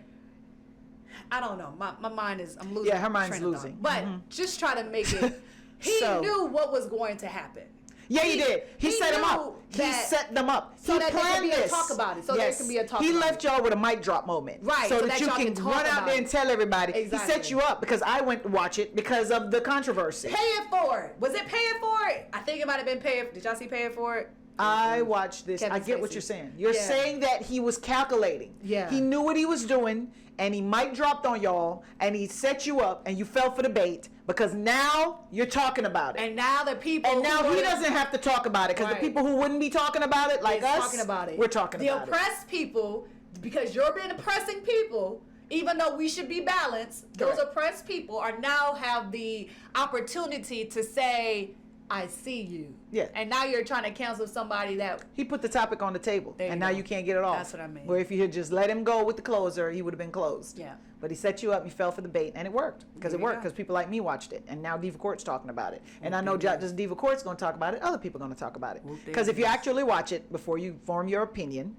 [SPEAKER 1] I don't know. My mind is I'm losing.
[SPEAKER 2] Yeah, her mind's
[SPEAKER 1] train of thought.
[SPEAKER 2] losing.
[SPEAKER 1] But just try to make it. He
[SPEAKER 2] So-
[SPEAKER 1] knew what was going to happen.
[SPEAKER 2] Yeah, he did. He set them
[SPEAKER 1] knew
[SPEAKER 2] up. He
[SPEAKER 1] that-
[SPEAKER 2] set them up.
[SPEAKER 1] so
[SPEAKER 2] he
[SPEAKER 1] that there
[SPEAKER 2] planned
[SPEAKER 1] could be a
[SPEAKER 2] this.
[SPEAKER 1] talk about it. So there can be a talk
[SPEAKER 2] He
[SPEAKER 1] about
[SPEAKER 2] left
[SPEAKER 1] it.
[SPEAKER 2] y'all with a mic drop moment.
[SPEAKER 1] Right,
[SPEAKER 2] So
[SPEAKER 1] so
[SPEAKER 2] that
[SPEAKER 1] that
[SPEAKER 2] you
[SPEAKER 1] y'all
[SPEAKER 2] can
[SPEAKER 1] can talk
[SPEAKER 2] run out
[SPEAKER 1] about
[SPEAKER 2] there
[SPEAKER 1] it.
[SPEAKER 2] and tell everybody.
[SPEAKER 1] Exactly.
[SPEAKER 2] He set you up because I went to watch it because of the controversy.
[SPEAKER 1] Pay It Forward. Was it Pay It Forward? I think it might have been Pay It. Did y'all see Pay It Forward?
[SPEAKER 2] I watched this.
[SPEAKER 1] Kevin
[SPEAKER 2] I get what
[SPEAKER 1] Spacey.
[SPEAKER 2] you're saying. You're
[SPEAKER 1] Yeah.
[SPEAKER 2] saying that he was calculating.
[SPEAKER 1] Yeah.
[SPEAKER 2] He knew what he was doing, and he mic dropped on y'all, and he set you up, and you fell for the bait because now you're talking about it.
[SPEAKER 1] And now the people.
[SPEAKER 2] And now
[SPEAKER 1] who
[SPEAKER 2] he
[SPEAKER 1] are-
[SPEAKER 2] doesn't have to talk about it because
[SPEAKER 1] Right.
[SPEAKER 2] the people who wouldn't be talking about it, like
[SPEAKER 1] is
[SPEAKER 2] us,
[SPEAKER 1] talking about it.
[SPEAKER 2] we're talking
[SPEAKER 1] the
[SPEAKER 2] about it.
[SPEAKER 1] oppressed people, because you're being oppressing people, even though we should be balanced, those
[SPEAKER 2] Correct.
[SPEAKER 1] oppressed people are now have the opportunity to say, I see you.
[SPEAKER 2] Yeah.
[SPEAKER 1] And now you're trying to cancel somebody that.
[SPEAKER 2] He put the topic on the table,
[SPEAKER 1] There you
[SPEAKER 2] and now
[SPEAKER 1] go.
[SPEAKER 2] you can't get it off.
[SPEAKER 1] That's what I mean.
[SPEAKER 2] Where if you had just let him go with the closer, he would have been closed.
[SPEAKER 1] Yeah.
[SPEAKER 2] But he set you up, you fell for the bait, and it worked. Because
[SPEAKER 1] There
[SPEAKER 2] it
[SPEAKER 1] you
[SPEAKER 2] worked,
[SPEAKER 1] go.
[SPEAKER 2] because people like me watched it. And now Diva Court's talking about it. And I know just Diva Court's going to talk about it, other people are going to talk about it. Because if you actually watch it before you form your opinion,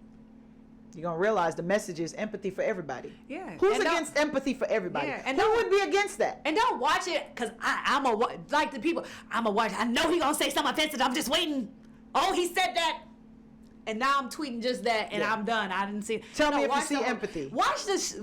[SPEAKER 2] you're going to realize the message is empathy for everybody.
[SPEAKER 1] Yeah.
[SPEAKER 2] Who's
[SPEAKER 1] And don't-
[SPEAKER 2] against empathy for everybody?
[SPEAKER 1] Yeah, and
[SPEAKER 2] Who
[SPEAKER 1] don't-
[SPEAKER 2] would be against that?
[SPEAKER 1] And don't watch it, because I'm a like the people. I'm a watch. I know he going to say something offensive. I'm just waiting. Oh, he said that. And now I'm tweeting just that, and
[SPEAKER 2] Yeah.
[SPEAKER 1] I'm done. I didn't see.
[SPEAKER 2] Tell me if you
[SPEAKER 1] watch
[SPEAKER 2] see
[SPEAKER 1] the whole-
[SPEAKER 2] empathy.
[SPEAKER 1] Watch this.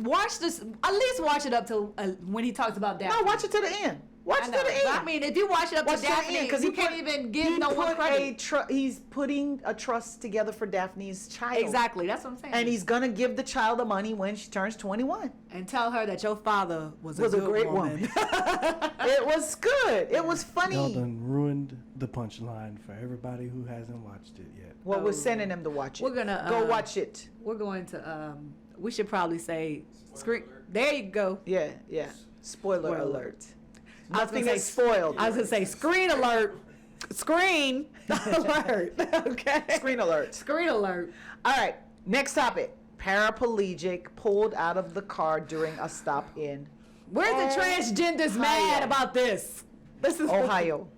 [SPEAKER 1] At least watch it up to when he talks about Daphne.
[SPEAKER 2] No, watch it to the end. Watch
[SPEAKER 1] I
[SPEAKER 2] it
[SPEAKER 1] know.
[SPEAKER 2] to the end.
[SPEAKER 1] But I mean, if you watch it up
[SPEAKER 2] Watch
[SPEAKER 1] to
[SPEAKER 2] to the
[SPEAKER 1] Daphne,
[SPEAKER 2] end, 'cause
[SPEAKER 1] you
[SPEAKER 2] he
[SPEAKER 1] can't
[SPEAKER 2] put-
[SPEAKER 1] even give
[SPEAKER 2] he
[SPEAKER 1] no one
[SPEAKER 2] put
[SPEAKER 1] credit.
[SPEAKER 2] he's putting a trust together for Daphne's child.
[SPEAKER 1] Exactly. That's what I'm saying.
[SPEAKER 2] And he's gonna give the child the money when she turns 21.
[SPEAKER 1] and tell her that your father was a
[SPEAKER 2] Was a
[SPEAKER 1] good
[SPEAKER 2] great
[SPEAKER 1] woman.
[SPEAKER 2] It was good. It was
[SPEAKER 3] Y'all
[SPEAKER 2] funny.
[SPEAKER 3] done ruined the punchline for everybody who hasn't watched it yet.
[SPEAKER 2] Well, we're
[SPEAKER 1] Oh.
[SPEAKER 2] sending him to watch it.
[SPEAKER 1] We're gonna,
[SPEAKER 2] go watch it.
[SPEAKER 1] We're going to. We should probably say screen.
[SPEAKER 4] Spoiler alert.
[SPEAKER 1] There you go.
[SPEAKER 2] Yeah, yeah. Spoiler
[SPEAKER 1] Spoiler.
[SPEAKER 2] alert.
[SPEAKER 1] I was
[SPEAKER 2] Nothing
[SPEAKER 1] gonna
[SPEAKER 2] is
[SPEAKER 1] say-
[SPEAKER 2] spoiled.
[SPEAKER 1] I was gonna say screen alert. Screen alert. Okay.
[SPEAKER 2] Screen alert.
[SPEAKER 1] Screen alert.
[SPEAKER 2] All right. Next topic. Paraplegic pulled out of the car during a stop in
[SPEAKER 1] Where's the transgenders mad about this? This is
[SPEAKER 2] Ohio.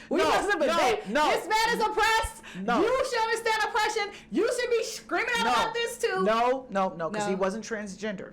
[SPEAKER 1] We
[SPEAKER 2] No,
[SPEAKER 1] must have been
[SPEAKER 2] no,
[SPEAKER 1] dead.
[SPEAKER 2] no.
[SPEAKER 1] This man is oppressed.
[SPEAKER 2] No.
[SPEAKER 1] You should understand oppression. You should be screaming out about this too.
[SPEAKER 2] No, because he
[SPEAKER 1] No.
[SPEAKER 2] wasn't transgender.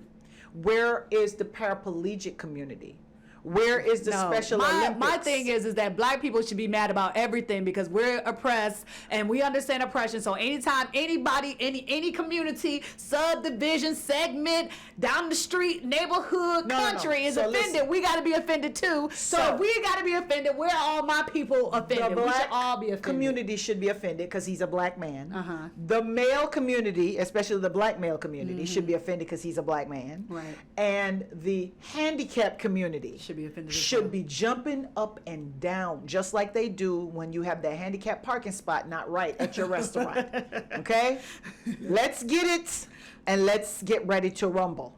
[SPEAKER 2] Where is the paraplegic community? Where is the
[SPEAKER 1] No,
[SPEAKER 2] Special
[SPEAKER 1] my
[SPEAKER 2] Olympics?
[SPEAKER 1] thing is that black people should be mad about everything because we're oppressed and we understand oppression. So anytime anybody, any community, subdivision, segment, down the street, neighborhood,
[SPEAKER 2] No, no, no.
[SPEAKER 1] country is
[SPEAKER 2] So
[SPEAKER 1] offended,
[SPEAKER 2] listen.
[SPEAKER 1] we got to be offended too. So
[SPEAKER 2] So-
[SPEAKER 1] if we got to be offended, we're all my people
[SPEAKER 2] the
[SPEAKER 1] offended. We should
[SPEAKER 2] black
[SPEAKER 1] all be offended.
[SPEAKER 2] community should be offended because he's a black man.
[SPEAKER 1] Uh-huh.
[SPEAKER 2] The male community, especially the black male community, should be offended because he's a black man.
[SPEAKER 1] Right.
[SPEAKER 2] And the handicapped community
[SPEAKER 1] Should be offended as
[SPEAKER 2] should
[SPEAKER 1] well.
[SPEAKER 2] be jumping up and down, just like they do when you have that handicapped parking spot not right at your restaurant. Okay? Let's get it and let's get ready to rumble.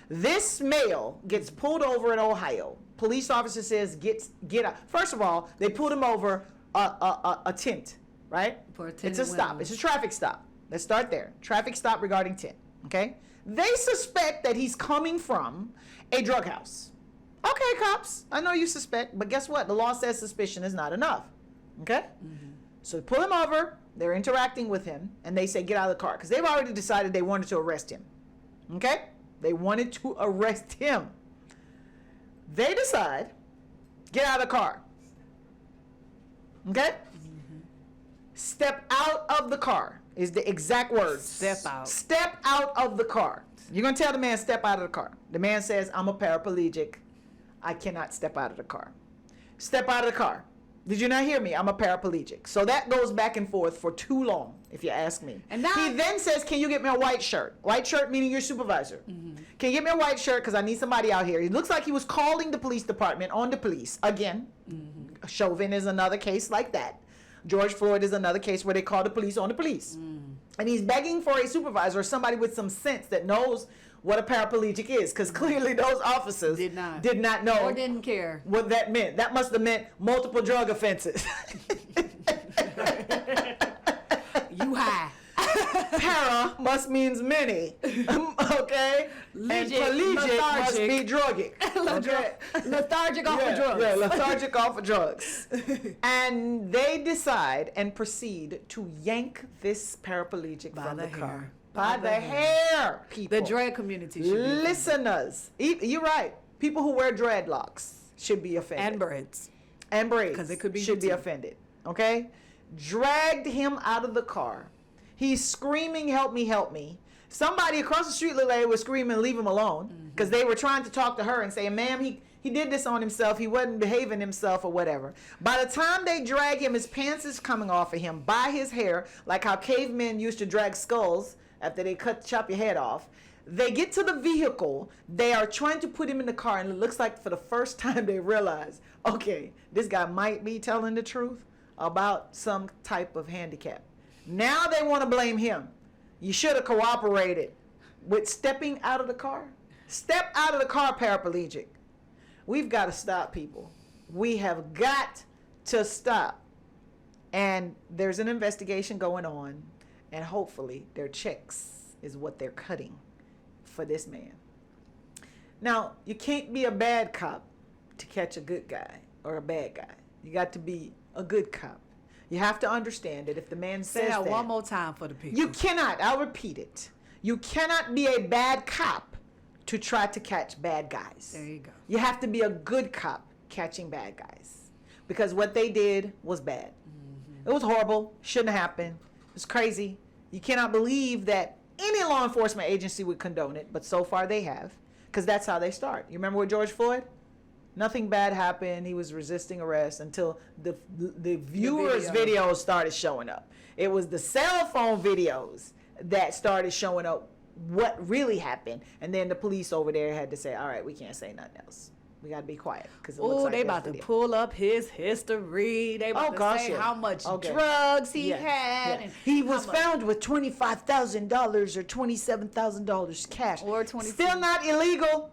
[SPEAKER 2] This male gets pulled over in Ohio. Police officer says, get out. First of all, they pulled him over a tint, right?
[SPEAKER 1] For a
[SPEAKER 2] It's
[SPEAKER 1] tinted
[SPEAKER 2] a stop.
[SPEAKER 1] window.
[SPEAKER 2] It's a traffic stop. Let's start there. Traffic stop regarding tint. Okay? They suspect that he's coming from a drug house. Okay, cops, I know you suspect, but guess what? The law says suspicion is not enough. Okay? So they pull him over, they're interacting with him, and they say, get out of the car. Because they've already decided they wanted to arrest him. Okay? They wanted to arrest him. They decide, get out of the car. Okay? Step out of the car is the exact words.
[SPEAKER 1] Step out.
[SPEAKER 2] Step out of the car. You're going to tell the man, step out of the car. The man says, I'm a paraplegic. I cannot step out of the car. Step out of the car. Did you not hear me? I'm a paraplegic. So that goes back and forth for too long, if you ask me.
[SPEAKER 1] And now-
[SPEAKER 2] he then says, can you get me a white shirt? White shirt meaning your supervisor. Can you get me a white shirt because I need somebody out here? It looks like he was calling the police department on the police. Again, Chauvin is another case like that. George Floyd is another case where they call the police on the police. And he's begging for a supervisor or somebody with some sense that knows what a paraplegic is, because clearly those officers
[SPEAKER 1] Did not.
[SPEAKER 2] know
[SPEAKER 1] Or didn't care.
[SPEAKER 2] what that meant. That must have meant multiple drug offenses.
[SPEAKER 1] You high.
[SPEAKER 2] Para must means many, okay? And
[SPEAKER 1] Legic,
[SPEAKER 2] pelagic must
[SPEAKER 1] lethargic.
[SPEAKER 2] be druggic. Okay?
[SPEAKER 1] Lethargic off of drugs.
[SPEAKER 2] Yeah, lethargic off of drugs. And they decide and proceed to yank this paraplegic
[SPEAKER 1] By
[SPEAKER 2] from
[SPEAKER 1] the
[SPEAKER 2] the car.
[SPEAKER 1] hair.
[SPEAKER 2] By the hair, people.
[SPEAKER 1] The dread community should be offended.
[SPEAKER 2] Listeners, you're right. People who wear dreadlocks should be offended.
[SPEAKER 1] And braids.
[SPEAKER 2] And braids
[SPEAKER 1] 'Cause it could be
[SPEAKER 2] should
[SPEAKER 1] you
[SPEAKER 2] be
[SPEAKER 1] too.
[SPEAKER 2] offended. Okay? Dragged him out of the car. He's screaming, help me, help me. Somebody across the street looked like they were screaming, leave him alone. Because they were trying to talk to her and say, ma'am, He did this on himself. He wasn't behaving himself or whatever. By the time they drag him, his pants is coming off of him by his hair, like how cavemen used to drag skulls after they chop your head off. They get to the vehicle. They are trying to put him in the car, and it looks like for the first time they realize, okay, this guy might be telling the truth about some type of handicap. Now they want to blame him. You should have cooperated with stepping out of the car. Step out of the car, paraplegic. We've got to stop, people. We have got to stop. And there's an investigation going on, and hopefully their checks is what they're cutting for this man. Now, you can't be a bad cop to catch a good guy or a bad guy. You got to be a good cop. You have to understand that if the man says
[SPEAKER 1] Say that
[SPEAKER 2] that,
[SPEAKER 1] one more time for the people.
[SPEAKER 2] you cannot, I'll repeat it. You cannot be a bad cop to try to catch bad guys.
[SPEAKER 1] There you go.
[SPEAKER 2] You have to be a good cop catching bad guys. Because what they did was bad. It was horrible. Shouldn't have happened. It was crazy. You cannot believe that any law enforcement agency would condone it, but so far they have. Because that's how they start. You remember with George Floyd? Nothing bad happened. He was resisting arrest until the viewers' videos started showing up. It was the cell phone videos that started showing up what really happened, and then the police over there had to say, all right, we can't say nothing else. We got to be quiet.
[SPEAKER 1] Oh, they about to pull up his history. They about to say how much drugs he had. And
[SPEAKER 2] he was found with $25,000 or $27,000 cash.
[SPEAKER 1] Or 20.
[SPEAKER 2] Still not illegal.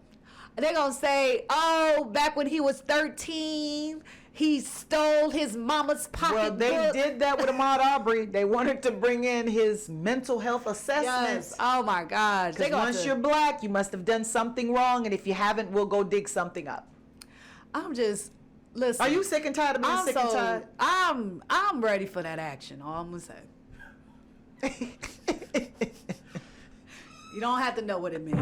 [SPEAKER 1] They're going to say, oh, back when he was 13, he stole his mama's pocketbook.
[SPEAKER 2] Well, they did that with Ahmaud Arbery. They wanted to bring in his mental health assessments.
[SPEAKER 1] Yes. Oh, my gosh.
[SPEAKER 2] Because once you're black, you must have done something wrong. And if you haven't, we'll go dig something up.
[SPEAKER 1] Listen.
[SPEAKER 2] Are you sick and tired of being sick and tired?
[SPEAKER 1] I'm ready for that action. All I'm going to say. You don't have to know what it means.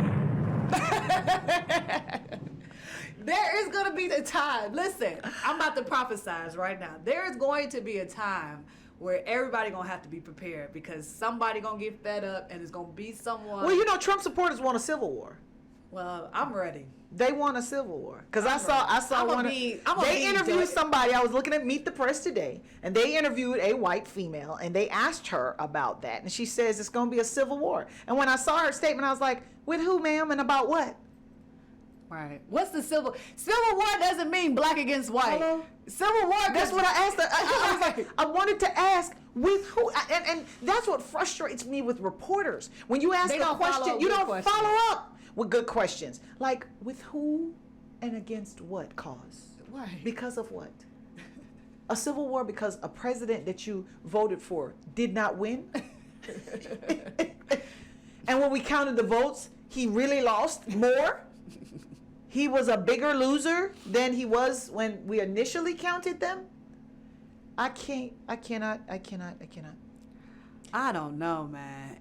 [SPEAKER 1] There is going to be the time. Listen, I'm about to prophesize right now. There is going to be a time where everybody going to have to be prepared because somebody going to get fed up and it's going to be someone.
[SPEAKER 2] Well, you know, Trump supporters want a civil war.
[SPEAKER 1] Well, I'm ready.
[SPEAKER 2] They want a civil war. Because I saw one. They interviewed somebody. I was looking at Meet the Press today, and they interviewed a white female, and they asked her about that. And she says it's going to be a civil war. And when I saw her statement, I was like, with who, ma'am, and about what?
[SPEAKER 1] Right. What's the civil war doesn't mean black against white.
[SPEAKER 2] Hello?
[SPEAKER 1] Civil war.
[SPEAKER 2] That's what I asked. I was like, I wanted to ask with who, and that's what frustrates me with reporters. When you ask a question, you don't follow up with good questions. Like, with who and against what cause?
[SPEAKER 1] Why?
[SPEAKER 2] Because of what? A civil war because a president that you voted for did not win? And when we counted the votes, he really lost more? He was a bigger loser than he was when we initially counted them? I cannot.
[SPEAKER 1] I don't know, man.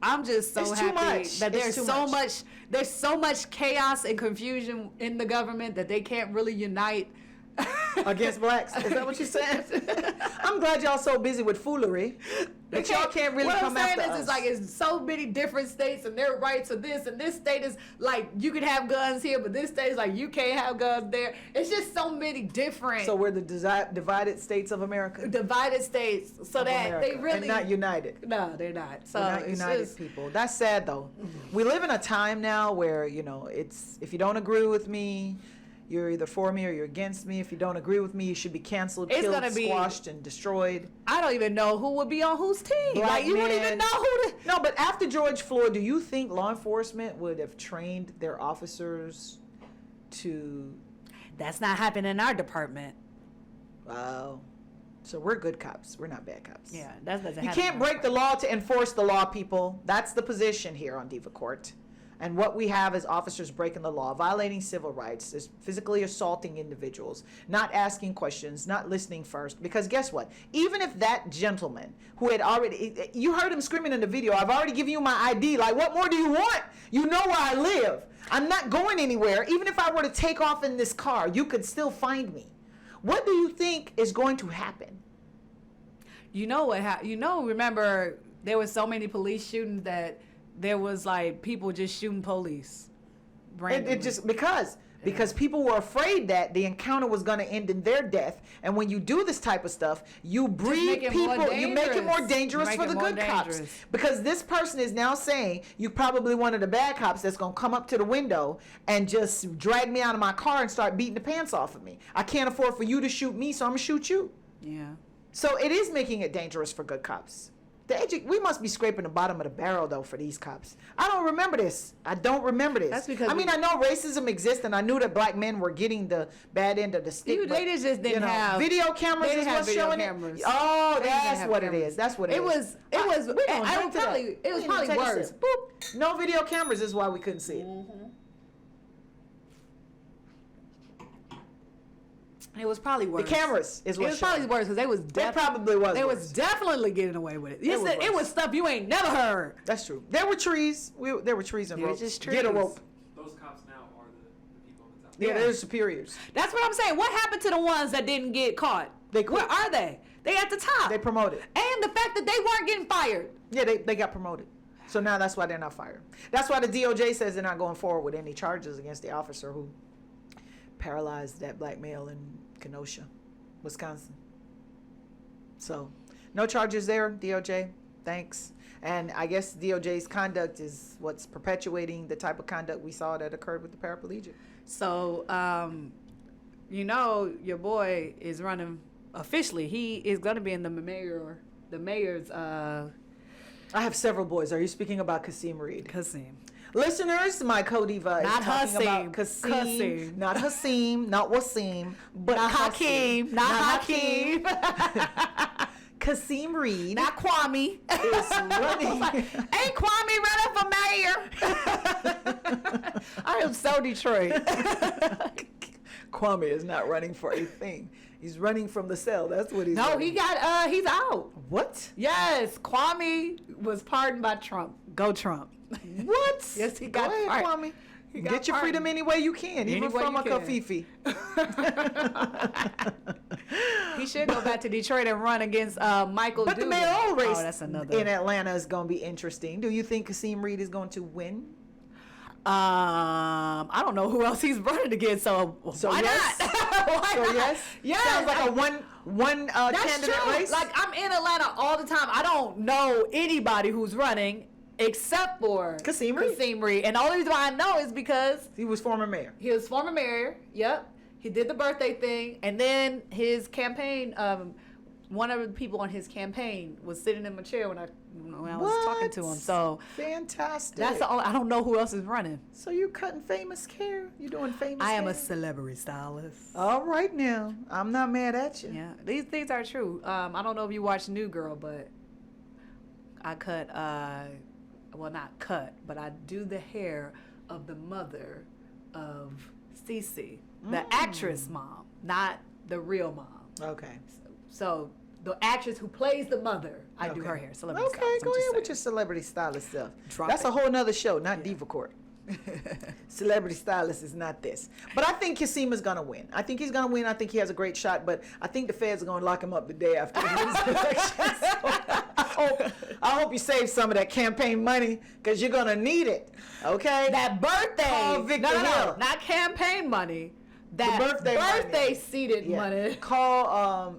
[SPEAKER 1] I'm just so
[SPEAKER 2] It's
[SPEAKER 1] happy
[SPEAKER 2] too much.
[SPEAKER 1] that
[SPEAKER 2] It's
[SPEAKER 1] there's so much chaos and confusion in the government that they can't really unite
[SPEAKER 2] against blacks. Is that what you're saying? I'm glad y'all so busy with foolery that y'all can't really come after us.
[SPEAKER 1] What I'm saying is, it's like it's so many different states and their rights are this, and this state is like you can have guns here, but this state is like you can't have guns there. It's just so many different.
[SPEAKER 2] So we're the divided states of America.
[SPEAKER 1] Divided states, so that
[SPEAKER 2] America.
[SPEAKER 1] they really
[SPEAKER 2] and not united.
[SPEAKER 1] No, they're not. So
[SPEAKER 2] we're not united people. That's sad though. We live in a time now where it's if you don't agree with me, you're either for me or you're against me. If you don't agree with me, you should be canceled, killed, squashed, and destroyed.
[SPEAKER 1] I don't even know who would be on whose team.
[SPEAKER 2] Black
[SPEAKER 1] you wouldn't even know who to...
[SPEAKER 2] No, but after George Floyd, do you think law enforcement would have trained their officers to...
[SPEAKER 1] That's not happening in our department.
[SPEAKER 2] Wow. So we're good cops. We're not bad cops.
[SPEAKER 1] Yeah, that doesn't happen.
[SPEAKER 2] You can't break the law to enforce the law, people. That's the position here on Diva Court. And what we have is officers breaking the law, violating civil rights, is physically assaulting individuals, not asking questions, not listening first. Because guess what? Even if that gentleman who had already, you heard him screaming in the video, I've already given you my ID. Like, what more do you want? You know where I live. I'm not going anywhere. Even if I were to take off in this car, you could still find me. What do you think is going to happen?
[SPEAKER 1] You know what happened? Remember, there were so many police shootings that there was like people just shooting police.
[SPEAKER 2] It just because because people were afraid that the encounter was going to end in their death. And when you do this type of stuff, you breed
[SPEAKER 1] make it more
[SPEAKER 2] people, you make it more dangerous
[SPEAKER 1] Make
[SPEAKER 2] for
[SPEAKER 1] it
[SPEAKER 2] the
[SPEAKER 1] more
[SPEAKER 2] good cops.
[SPEAKER 1] dangerous.
[SPEAKER 2] Because this person is now saying, you probably one of the bad cops that's going to come up to the window and just drag me out of my car and start beating the pants off of me. I can't afford for you to shoot me, so I'm going to shoot you.
[SPEAKER 1] Yeah.
[SPEAKER 2] So it is making it dangerous for good cops. We must be scraping the bottom of the barrel, though, for these cops. I don't remember this. I don't remember this.
[SPEAKER 1] That's because
[SPEAKER 2] I mean, I know racism exists, and I knew that black men were getting the bad end of the stick.
[SPEAKER 1] They just didn't have
[SPEAKER 2] video cameras.
[SPEAKER 1] They
[SPEAKER 2] Is
[SPEAKER 1] didn't have
[SPEAKER 2] what's
[SPEAKER 1] video
[SPEAKER 2] showing
[SPEAKER 1] cameras.
[SPEAKER 2] it. Oh,
[SPEAKER 1] They didn't
[SPEAKER 2] that's
[SPEAKER 1] have
[SPEAKER 2] what
[SPEAKER 1] cameras.
[SPEAKER 2] it is. That's what it is.
[SPEAKER 1] It was
[SPEAKER 2] We gonna
[SPEAKER 1] I
[SPEAKER 2] drink to that.
[SPEAKER 1] probably it was
[SPEAKER 2] We
[SPEAKER 1] probably
[SPEAKER 2] gonna take a
[SPEAKER 1] worse.
[SPEAKER 2] sip. Boop. No video cameras is why we couldn't see it.
[SPEAKER 1] It was probably worse.
[SPEAKER 2] The cameras is
[SPEAKER 1] It
[SPEAKER 2] what
[SPEAKER 1] was probably worse because they was
[SPEAKER 2] probably was
[SPEAKER 1] They
[SPEAKER 2] worse.
[SPEAKER 1] was definitely getting away with it.
[SPEAKER 2] It was
[SPEAKER 1] It
[SPEAKER 2] worse.
[SPEAKER 1] was stuff you ain't never heard.
[SPEAKER 2] That's true. There were trees. There were trees and
[SPEAKER 1] There was
[SPEAKER 2] ropes.
[SPEAKER 1] just
[SPEAKER 2] Get a
[SPEAKER 1] trees.
[SPEAKER 2] rope.
[SPEAKER 4] Those cops now are the people on the top.
[SPEAKER 2] Yeah,
[SPEAKER 1] Yeah.
[SPEAKER 2] they're superiors.
[SPEAKER 1] That's what I'm saying. What happened to the ones that didn't get caught?
[SPEAKER 2] They quit.
[SPEAKER 1] Where are they? They at the top.
[SPEAKER 2] They promoted.
[SPEAKER 1] And the fact that they weren't getting fired.
[SPEAKER 2] Yeah, they got promoted. So now that's why they're not fired. That's why the DOJ says they're not going forward with any charges against the officer who paralyzed that black male in Kenosha, Wisconsin. So no charges there, DOJ. Thanks. And I guess DOJ's conduct is what's perpetuating the type of conduct we saw that occurred with the paraplegic.
[SPEAKER 1] So, your boy is running officially. He is going to be in the mayor's
[SPEAKER 2] I have several boys. Are you speaking about Kasim Reed?
[SPEAKER 1] Kasim.
[SPEAKER 2] Listeners, my co-diva is
[SPEAKER 1] Not
[SPEAKER 2] talking
[SPEAKER 1] Hasim.
[SPEAKER 2] about Kasim,
[SPEAKER 1] Kasim.
[SPEAKER 2] not Hasim, not Wasim, but
[SPEAKER 1] Not
[SPEAKER 2] Hakeem.
[SPEAKER 1] Hakeem. Not Hakeem.
[SPEAKER 2] Kasim Reed
[SPEAKER 1] Not Kwame.
[SPEAKER 2] is running.
[SPEAKER 1] Ain't Kwame running for mayor? I am so Detroit.
[SPEAKER 2] Kwame is not running for a thing. He's running from the cell. That's what he's
[SPEAKER 1] No,
[SPEAKER 2] running.
[SPEAKER 1] he's out.
[SPEAKER 2] What?
[SPEAKER 1] Yes, Kwame was pardoned by Trump. Go Trump.
[SPEAKER 2] What?
[SPEAKER 1] Yes, he
[SPEAKER 2] Go
[SPEAKER 1] got
[SPEAKER 2] ahead,
[SPEAKER 1] pardoned.
[SPEAKER 2] Kwame.
[SPEAKER 1] He got
[SPEAKER 2] Get your freedom
[SPEAKER 1] pardoned.
[SPEAKER 2] any way you can, even
[SPEAKER 1] Any way
[SPEAKER 2] from
[SPEAKER 1] you
[SPEAKER 2] a
[SPEAKER 1] can.
[SPEAKER 2] Kafifi.
[SPEAKER 1] He should go back to Detroit and run against Michael
[SPEAKER 2] But the
[SPEAKER 1] Duggan.
[SPEAKER 2] mayoral race
[SPEAKER 1] Oh, that's another.
[SPEAKER 2] in Atlanta is going to be interesting. Do you think Kasim Reed is going to win?
[SPEAKER 1] I don't know who else he's running against, so why
[SPEAKER 2] yes?
[SPEAKER 1] not? Why
[SPEAKER 2] So
[SPEAKER 1] not?
[SPEAKER 2] yes?
[SPEAKER 1] Yes.
[SPEAKER 2] Sounds like a one
[SPEAKER 1] That's
[SPEAKER 2] candidate
[SPEAKER 1] true.
[SPEAKER 2] race?
[SPEAKER 1] Like, I'm in Atlanta all the time. I don't know anybody who's running except for
[SPEAKER 2] Kasim Reed.
[SPEAKER 1] And the only reason why I know is because
[SPEAKER 2] He was former mayor.
[SPEAKER 1] he was former mayor. Yep. He did the birthday thing. And then his campaign, one of the people on his campaign was sitting in my chair when I was talking to him.
[SPEAKER 2] What?
[SPEAKER 1] So
[SPEAKER 2] Fantastic.
[SPEAKER 1] that's the only, I don't know who else is running.
[SPEAKER 2] So you cutting famous hair? You doing famous
[SPEAKER 1] I am
[SPEAKER 2] hair?
[SPEAKER 1] a celebrity stylist.
[SPEAKER 2] All right now. I'm not mad at you.
[SPEAKER 1] Yeah, these things are true. I don't know if you watch New Girl, but I cut, well, not cut, but I do the hair of the mother of Cece, the actress mom, not the real mom.
[SPEAKER 2] Okay.
[SPEAKER 1] So the actress who plays the mother, I do
[SPEAKER 2] Okay.
[SPEAKER 1] her hair. Celebrity
[SPEAKER 2] Okay,
[SPEAKER 1] stylist, I'm
[SPEAKER 2] go
[SPEAKER 1] just
[SPEAKER 2] ahead with your
[SPEAKER 1] saying.
[SPEAKER 2] celebrity stylist stuff.
[SPEAKER 1] Drop
[SPEAKER 2] That's
[SPEAKER 1] it.
[SPEAKER 2] a whole nother show, not Diva Court. Celebrity stylist is not this. But I think Kasim is going to win. I think he's going to win. I think he has a great shot, but I think the feds are going to lock him up the day after he wins the election. So I hope you save some of that campaign money because you're going to need it. Okay?
[SPEAKER 1] That birthday,
[SPEAKER 2] Call Victor
[SPEAKER 1] no,
[SPEAKER 2] Hill.
[SPEAKER 1] not campaign money. That
[SPEAKER 2] birthday money.
[SPEAKER 1] seated
[SPEAKER 2] Yeah.
[SPEAKER 1] money.
[SPEAKER 2] Call,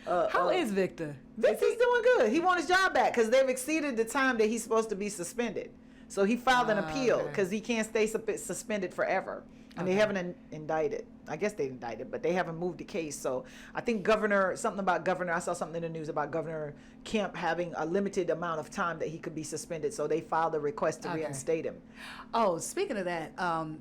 [SPEAKER 1] How is Victor?
[SPEAKER 2] Victor's doing good. He won his job back because they've exceeded the time that he's supposed to be suspended. So he filed an appeal
[SPEAKER 1] okay.
[SPEAKER 2] because he can't stay suspended forever. And they haven't indicted. I guess they indicted, but they haven't moved the case. So I think I saw something in the news about Governor Kemp having a limited amount of time that he could be suspended. So they filed a request to
[SPEAKER 1] Okay.
[SPEAKER 2] reinstate him.
[SPEAKER 1] Oh, speaking of that,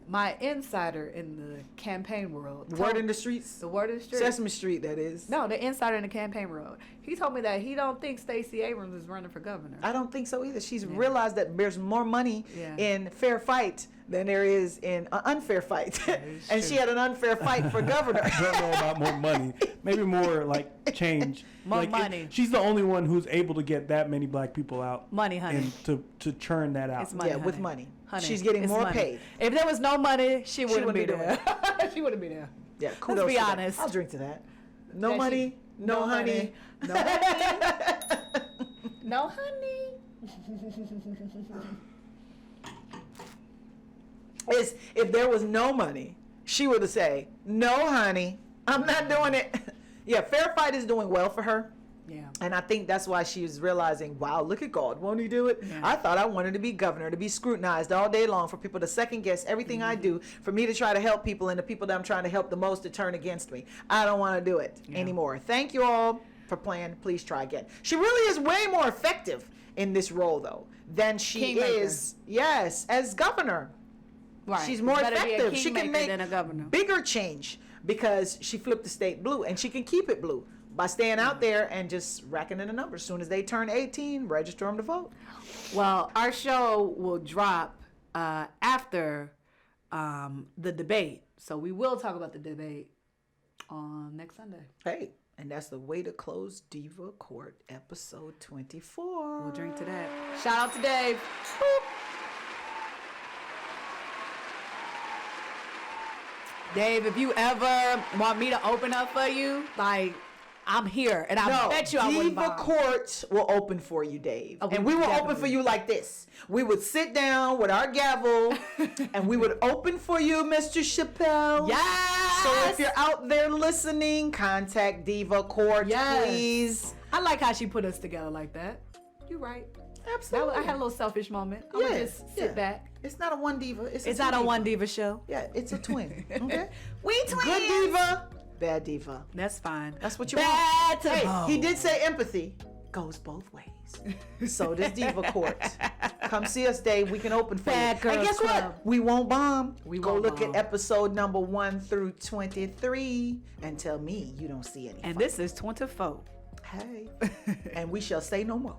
[SPEAKER 1] my insider in the campaign world.
[SPEAKER 2] Word in the streets?
[SPEAKER 1] The word in the street.
[SPEAKER 2] Sesame Street, that is.
[SPEAKER 1] No, the insider in the campaign world. He told me that he don't think Stacey Abrams is running for governor.
[SPEAKER 2] I don't think so either. She's realized that there's more money
[SPEAKER 1] Yeah.
[SPEAKER 2] in fair fight than there is in an unfair fight.
[SPEAKER 1] is
[SPEAKER 2] And
[SPEAKER 1] true.
[SPEAKER 2] she had an unfair fight for governor.
[SPEAKER 3] I don't know about more money. Maybe more like change.
[SPEAKER 1] More
[SPEAKER 3] Like,
[SPEAKER 1] money.
[SPEAKER 3] She's the only one who's able to get that many black people out.
[SPEAKER 1] Money, honey.
[SPEAKER 3] And to churn that out.
[SPEAKER 1] It's money.
[SPEAKER 2] Yeah, with
[SPEAKER 1] honey.
[SPEAKER 2] money.
[SPEAKER 1] Honey,
[SPEAKER 2] She's getting
[SPEAKER 1] it's
[SPEAKER 2] more
[SPEAKER 1] money.
[SPEAKER 2] paid.
[SPEAKER 1] If there was no money, she wouldn't
[SPEAKER 2] wouldn't
[SPEAKER 1] be
[SPEAKER 2] be
[SPEAKER 1] there. She wouldn't be there.
[SPEAKER 2] Yeah, kudos
[SPEAKER 1] be
[SPEAKER 2] to that.
[SPEAKER 1] honest.
[SPEAKER 2] I'll drink to that. No
[SPEAKER 1] That
[SPEAKER 2] money,
[SPEAKER 1] she-
[SPEAKER 2] no
[SPEAKER 1] no
[SPEAKER 2] honey.
[SPEAKER 1] honey. No honey. No honey.
[SPEAKER 2] if there was no money, she would have said, no, honey, I'm not doing it. Yeah, Fair Fight is doing well for her.
[SPEAKER 1] Yeah.
[SPEAKER 2] And I think that's why she's realizing, wow, look at God. Won't he do it?
[SPEAKER 1] Yeah.
[SPEAKER 2] I thought I wanted to be governor, to be scrutinized all day long, for people to second guess everything I do, for me to try to help people, and the people that I'm trying to help the most to turn against me. I don't want to do it anymore. Thank you all for playing. Please try again. She really is way more effective in this role, though, than she is, yes, as governor.
[SPEAKER 1] Right.
[SPEAKER 2] She's more
[SPEAKER 1] Better be a
[SPEAKER 2] effective. She can
[SPEAKER 1] kingmaker
[SPEAKER 2] make
[SPEAKER 1] than a governor.
[SPEAKER 2] bigger change because she flipped the state blue, and she can keep it blue by staying out there and just racking in the numbers. As soon as they turn 18, register them to vote.
[SPEAKER 1] Well, our show will drop after the debate. So we will talk about the debate on next Sunday.
[SPEAKER 2] Hey, and that's the way to close Diva Court episode 24.
[SPEAKER 1] We'll drink to that. Shout out to Dave. Boop. Dave, if you ever want me to open up for you, like, I'm here, and I bet you I wouldn't
[SPEAKER 2] Diva
[SPEAKER 1] bomb.
[SPEAKER 2] Court will open for you, Dave.
[SPEAKER 1] Oh,
[SPEAKER 2] and we will open
[SPEAKER 1] definitely.
[SPEAKER 2] for you like this. We would sit down with our gavel, and we would open for you, Mr. Chapelle.
[SPEAKER 1] Yes!
[SPEAKER 2] So if you're out there listening, contact Diva Court,
[SPEAKER 1] Yes.
[SPEAKER 2] please.
[SPEAKER 1] I like how she put us together like that. You're right.
[SPEAKER 2] Absolutely.
[SPEAKER 1] I had a little selfish moment. I would just sit back.
[SPEAKER 2] It's not a one diva. It's
[SPEAKER 1] Not a
[SPEAKER 2] two
[SPEAKER 1] one diva show.
[SPEAKER 2] Yeah, it's a twin. Okay.
[SPEAKER 1] We twins.
[SPEAKER 2] Good diva, bad diva.
[SPEAKER 1] That's fine.
[SPEAKER 2] That's what you
[SPEAKER 1] Bad
[SPEAKER 2] want.
[SPEAKER 1] to
[SPEAKER 2] Hey,
[SPEAKER 1] bone.
[SPEAKER 2] he did say empathy goes both ways. So does Diva Court. Come see us, Dave. We can open for
[SPEAKER 1] Bad
[SPEAKER 2] you. And
[SPEAKER 1] Girls
[SPEAKER 2] guess
[SPEAKER 1] Club.
[SPEAKER 2] what? We won't bomb.
[SPEAKER 1] We
[SPEAKER 2] Go
[SPEAKER 1] won't
[SPEAKER 2] look
[SPEAKER 1] bomb.
[SPEAKER 2] at episode number 1 through 23 and tell me you don't see any.
[SPEAKER 1] And
[SPEAKER 2] fight.
[SPEAKER 1] this is 24.
[SPEAKER 2] Hey, and we shall say no more.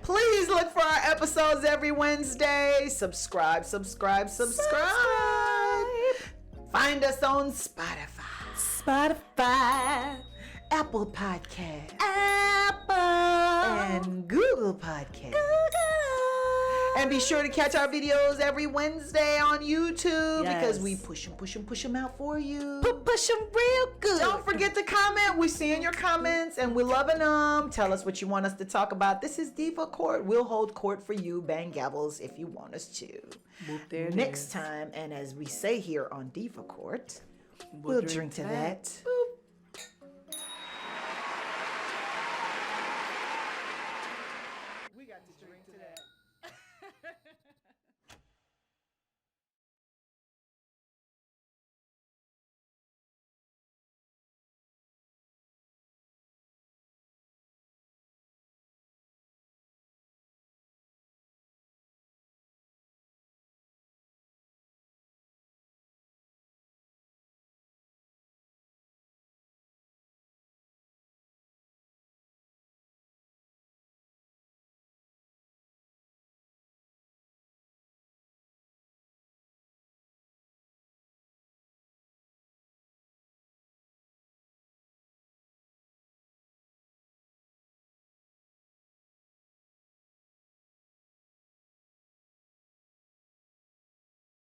[SPEAKER 2] Please look for our episodes every Wednesday. Subscribe. Find us on Spotify, Apple Podcast, and Google Podcast. And be sure to catch our videos every Wednesday on YouTube because we push them out for you.
[SPEAKER 1] Push them real good.
[SPEAKER 2] Don't forget to comment. We're seeing your comments and we're loving them. Tell us what you want us to talk about. This is Diva Court. We'll hold court for you. Bang gavels if you want us to.
[SPEAKER 1] There it
[SPEAKER 2] Next
[SPEAKER 1] is.
[SPEAKER 2] time, and as we say here on Diva Court, we'll drink to that.